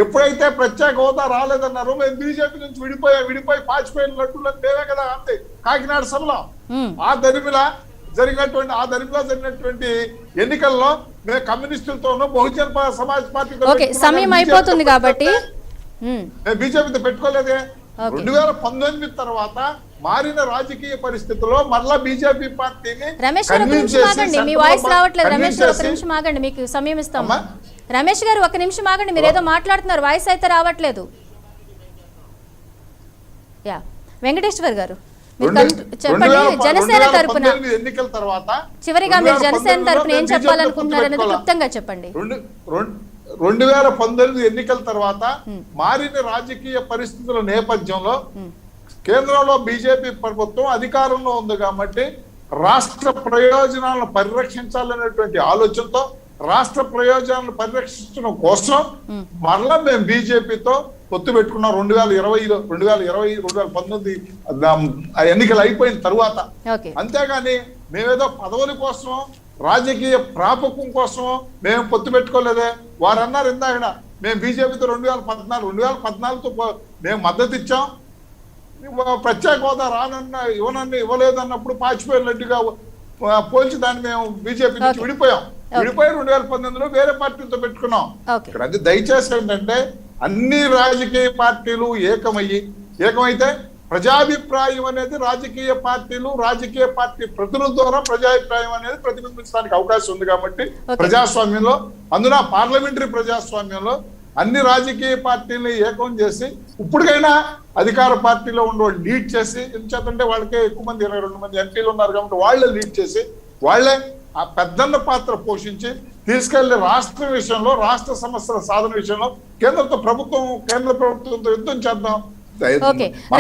ఎప్పుడైతే ప్రత్యేక హోదా రాలేదన్నారో మేము బీజేపీ నుంచి విడిపోయి పాచిపోయిన లడ్డూలను మేమే కదా అంతే కాకినాడ సభలో. ఆ దరిమిలా జరిగినటువంటి ఎన్నికల్లో మేము కమ్యూనిస్టులతోనూ బహుజన సమాజ్ పార్టీతో సమయం అయిపోతుంది కాబట్టి మేము బీజేపీతో పెట్టుకోలేదే. 2019 తర్వాత మారిన రాజకీయ పరిస్థితుల్లో మరలా బీజేపీ పార్టీని రమేష్ గారు ఒక నిమిషం ఆగండి, మీ వాయిస్ రావట్లేదు. రమేష్ గారు ఒక నిమిషం ఆగండి, మీకు సమయం ఇస్తాము. రమేష్ గారు ఒక నిమిషం ఆగండి, మీరు ఏదో మాట్లాడుతున్నారు, వాయిస్ అయితే రావట్లేదు. యా వెంకటేశ్వర్ గారు చెప్పండి, జనసేన తరపున ఎన్నికల తర్వాత చివరిగా మీరు జనసేన తరపున ఏం చెప్పాలనుకుంటున్నారు అనేది క్లుప్తంగా చెప్పండి. 2019 ఎన్నికల తర్వాత మారిన రాజకీయ పరిస్థితుల నేపథ్యంలో కేంద్రంలో బీజేపీ ప్రభుత్వం అధికారంలో ఉంది కాబట్టి రాష్ట్ర ప్రయోజనాలను పరిరక్షించాలనేటువంటి ఆలోచనతో రాష్ట్ర ప్రయోజనాలను పరిరక్షించడం కోసం మరలా మేము బీజేపీతో పొత్తు పెట్టుకున్నాం 2019 ఎన్నికలు అయిపోయిన తరువాత. అంతేగాని మేమేదో పదవుల కోసం రాజకీయ ప్రాపకం కోసం మేము పొత్తు పెట్టుకోలేదే. వారు అన్నారు ఇందాక మేము బీజేపీతో 2014తో మేము మద్దతు ఇచ్చాం. ప్రత్యేక హోదా ఇవ్వలేదు అన్నప్పుడు పాచిపోయినట్టుగా పోల్చి దాన్ని మేము బీజేపీ నుంచి విడిపోయి 2019లో వేరే పార్టీలతో పెట్టుకున్నాం. ఇక్కడ అది దయచేసి ఏంటంటే అన్ని రాజకీయ పార్టీలు ఏకమైతే ప్రజాభిప్రాయం అనేది రాజకీయ పార్టీ ప్రతినిధుల ద్వారా ప్రజాభిప్రాయం అనేది ప్రతిబింబించడానికి అవకాశం ఉంది కాబట్టి ప్రజాస్వామ్యంలో, అందున పార్లమెంటరీ ప్రజాస్వామ్యంలో అన్ని రాజకీయ పార్టీలని ఏకం చేసి ఇప్పటికైనా అధికార పార్టీలో ఉండేవాళ్ళు లీడ్ చేసి, ఎందుకంటే వాళ్ళకే ఎక్కువ మంది 22 మంది ఎంపీలు ఉన్నారు కాబట్టి వాళ్ళే లీడ్ చేసి వాళ్ళే ఆ పెద్దన్న పాత్ర పోషించి తీసుకెళ్లి రాష్ట్ర విషయంలో, రాష్ట్ర సమస్యల సాధన విషయంలో కేంద్ర ప్రభుత్వంతో యుద్ధం చేద్దాం.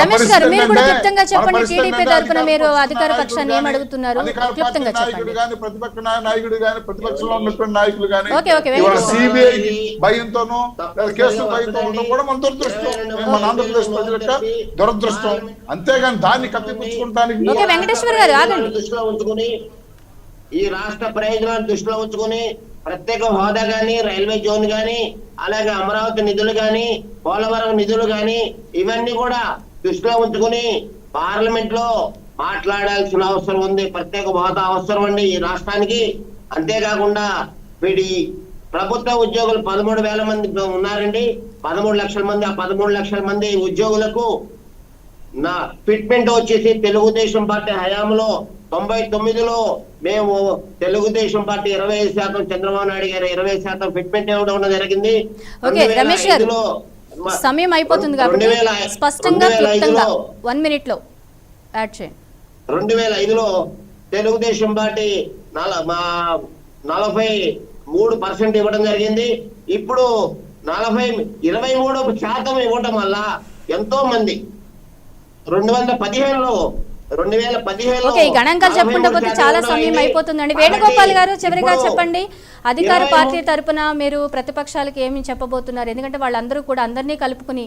రమేష్ గారు మీరు కూడా క్లుప్తంగా చెప్పండి, టీడీపీ తరపున మీరు అధికార పక్షాన్ని ఏం అడుగుతున్నారు క్లుప్తంగా చెప్పండి. ప్రతిపక్ష నాయకుడు గాని ప్రతిపక్షంలో ఉన్నటువంటి నాయకులు గాని సిబిఐ భయంతోనూ కేసుల భయంతో ఉండడం కూడా మన దురదృష్టం, మన ఆంధ్రప్రదేశ్ ప్రజల యొక్క దురదృష్టం. అంతేగాని దాన్ని కప్పిపుచ్చుకుంటానికి వెంకటేశ్వర గారు ఆగండి. దృష్టిలో ఉంచుకుని ఈ రాష్ట్ర ప్రయోజనాలు దృష్టిలో ఉంచుకుని ప్రత్యేక హోదా గాని, రైల్వే జోన్ గాని, అలాగే అమరావతి నిధులు గాని, పోలవరం నిధులు గాని ఇవన్నీ కూడా దృష్టిలో ఉంచుకుని పార్లమెంట్ లో మాట్లాడాల్సిన అవసరం ఉంది. ప్రత్యేక హోదా అవసరం అండి ఈ రాష్ట్రానికి. అంతేకాకుండా వీడి ప్రభుత్వ ఉద్యోగులు 13,000 మంది ఉన్నారండి, 13 లక్షల మంది. ఆ 13 లక్షల మంది ఉద్యోగులకు నా ఫిట్మెంట్ వచ్చేసి తెలుగుదేశం పార్టీ హయాంలో 99లో మేము తెలుగుదేశం పార్టీ 25%, చంద్రబాబు నాయుడు గారు 20% ఫిట్మెంట్ ఇవ్వడం జరిగింది. రమేష్ గారు సమయం అయిపోతుంది కాబట్టి స్పష్టంగా క్లుప్తంగా 1 minute లో యాడ్ చేయండి. 2005లో తెలుగుదేశం పార్టీ 43% ఇవ్వడం జరిగింది. ఇప్పుడు 23% ఇవ్వడం వల్ల ఎంతో మంది 2015లో ఈ గణాంకాలు చెప్పుకుంటూ పోతే చాలా సమయం అయిపోతుందండి. వేణుగోపాల్ గారు చివరిగా చెప్పండి, అధికార పార్టీ తరపున మీరు ప్రతిపక్షాలకు ఏమి చెప్పబోతున్నారు? ఎందుకంటే వాళ్ళందరూ కూడా అందరినీ కలుపుకుని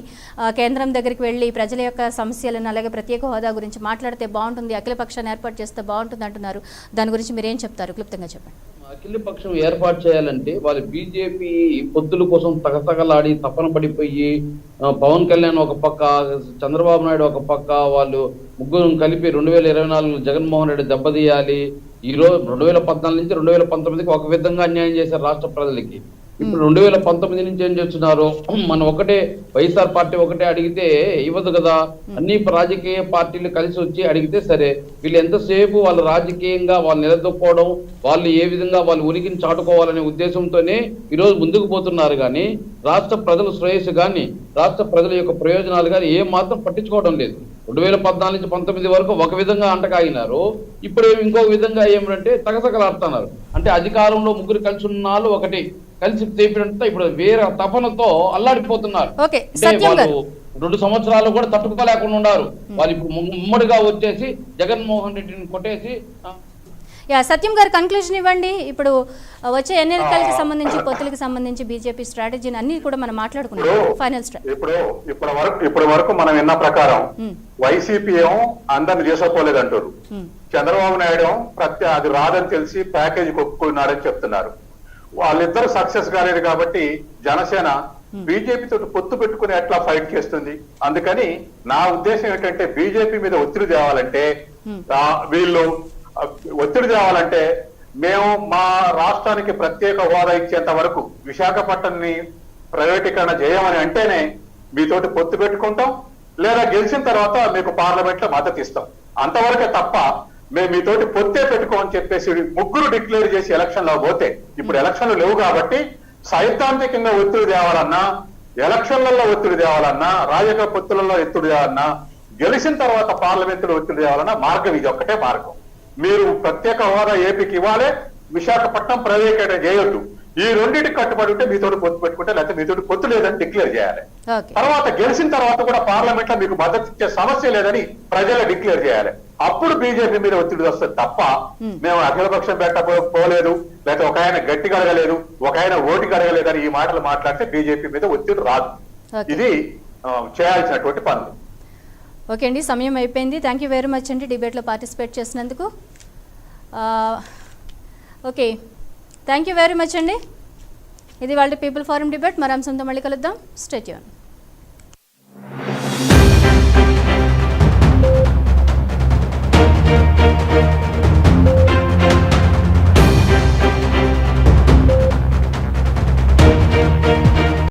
కేంద్రం దగ్గరికి వెళ్ళి ప్రజల యొక్క సమస్యలను అలాగే ప్రత్యేక హోదా గురించి మాట్లాడితే బాగుంటుంది, అఖిల పక్షాన్ని ఏర్పాటు చేస్తే బాగుంటుంది అంటున్నారు. దాని గురించి మీరు ఏం చెప్తారు? క్లుప్తంగా చెప్పండి. అఖిల పక్షం ఏర్పాటు చేయాలంటే వాళ్ళు బీజేపీ పొత్తుల కోసం తగతగలాడి తపన పడిపోయి పవన్ కళ్యాణ్ ఒక పక్క, చంద్రబాబు నాయుడు ఒక పక్క, వాళ్ళు ముగ్గురు కలిపి 2024 జగన్మోహన్ రెడ్డి దెబ్బతీయాలి, ఈరోజు 2014 నుంచి 2019కి ఒక విధంగా అన్యాయం చేశారు రాష్ట్ర ప్రజలకి. ఇప్పుడు 2019 నుంచి ఏం చేస్తున్నారు? మనం ఒకటే వైఎస్ఆర్ పార్టీ ఒకటే అడిగితే ఇవ్వదు కదా, అన్ని రాజకీయ పార్టీలు కలిసి వచ్చి అడిగితే సరే. వీళ్ళు ఎంతసేపు వాళ్ళు రాజకీయంగా వాళ్ళు నిలదొక్కోవడం, వాళ్ళు ఏ విధంగా వాళ్ళు ఉనికిని చాటుకోవాలనే ఉద్దేశంతోనే ఈరోజు ముందుకు పోతున్నారు. కానీ రాష్ట్ర ప్రజల శ్రేయస్సు కానీ రాష్ట్ర ప్రజల యొక్క ప్రయోజనాలు కానీ ఏం మాత్రం పట్టించుకోవడం లేదు. 2014 నుంచి 19 వరకు ఒక విధంగా అంటకాగినారు, ఇప్పుడు ఇంకొక విధంగా ఏమిటంటే తగసకలాడుతున్నారు. అంటే అధికారంలో ముగ్గురు కలిసి ఉన్నాళ్ళు ఒకటి కలిసి తెప్పినంత ఇప్పుడు వేరే తపనతో అల్లాడిపోతున్నారు. ఓకే, అంటే సత్యం గారు. వాళ్ళు 2 సంవత్సరాలు కూడా తట్టుకోలేకుండా ఉన్నారు. వాళ్ళు ఇప్పుడు ఉమ్మడిగా వచ్చేసి జగన్మోహన్ రెడ్డిని కొట్టేసి సత్యం గారు కన్క్లూజన్ ఇవ్వండి. ఇప్పుడు వచ్చే ఎన్నికలకి సంబంధించి పొత్తులకు సంబంధించి బీజేపీ స్ట్రాటజీని అన్ని కూడా మనం మాట్లాడుకున్నాం. ఫైనల్ ఇప్పటి వరకు మనం విన్న ప్రకారం వైసీపీ ఏమో అందరిని చేసుకోలేదంటారు, చంద్రబాబు నాయుడు అది రాదని తెలిసి ప్యాకేజీ ఒప్పుకున్నాడని చెప్తున్నారు. వాళ్ళిద్దరు సక్సెస్ కాలేదు కాబట్టి జనసేన బీజేపీ తోటి పొత్తు పెట్టుకుని ఎట్లా ఫైట్ చేస్తుంది. అందుకని నా ఉద్దేశం ఏంటంటే బీజేపీ మీద ఒత్తిడి తేవాలంటే మేము మా రాష్ట్రానికి ప్రత్యేక హోదా ఇచ్చేంత వరకు విశాఖపట్నాన్ని ప్రైవేటీకరణ చేయమని అంటేనే మీతోటి పొత్తు పెట్టుకుంటాం, లేదా గెలిచిన తర్వాత మీకు పార్లమెంట్ లో మద్దతు ఇస్తాం. అంతవరకే తప్ప మేము మీతోటి పొత్తే పెట్టుకోమని చెప్పేసి ముగ్గురు డిక్లేర్ చేసి ఎలక్షన్ లో పోతే, ఇప్పుడు ఎలక్షన్లు లేవు కాబట్టి సైద్ధాంతికంగా ఒత్తిడి తేవాలన్నా, ఎలక్షన్లలో ఒత్తిడి తేవాలన్నా, రాజకీయ పొత్తులలో ఒత్తిడి తేవాలన్నా, గెలిచిన తర్వాత పార్లమెంటులో ఒత్తిడి తేవాలన్నా మార్గం ఇది ఒక్కటే మార్గం. మీరు ప్రత్యేక హోదా ఏపీకి ఇవ్వాలి, విశాఖపట్నం ప్రైవేటీకరణ చేయొద్దు. ఈ రెండింటికి కట్టుబడి ఉంటే మీతోటి పొత్తు పెట్టుకుంటే, లేకపోతే మీతోటి పొత్తు లేదని డిక్లేర్ చేయాలి. తర్వాత గెలిచిన తర్వాత కూడా పార్లమెంట్ లో మీకు మద్దతు ఇచ్చే సమస్య లేదని ప్రజలు డిక్లేర్ చేయాలి. అప్పుడు బీజేపీ మీద ఒత్తిడి వస్తుంది తప్ప మేము అఖిలపక్షం పెట్టకపోలేదు, లేకపోతే ఒక ఆయన గట్టి కడగలేదు, ఒక ఆయన ఓటు కడగలేదని ఈ మాటలు మాట్లాడితే బీజేపీ మీద ఒత్తిడి రాదు. ఇది చేయాల్సినటువంటి పనులు. ఓకే అండి, సమయం అయిపోయింది. థ్యాంక్ యూ వెరీ మచ్ అండి డిబేట్లో పార్టిసిపేట్ చేసినందుకు. Okay, thank you very much అండి. ఇది వాళ్ళ పీపుల్ ఫోరం డిబేట్. మరి అంశంతో మళ్ళీ కలుద్దాం. Stay tune.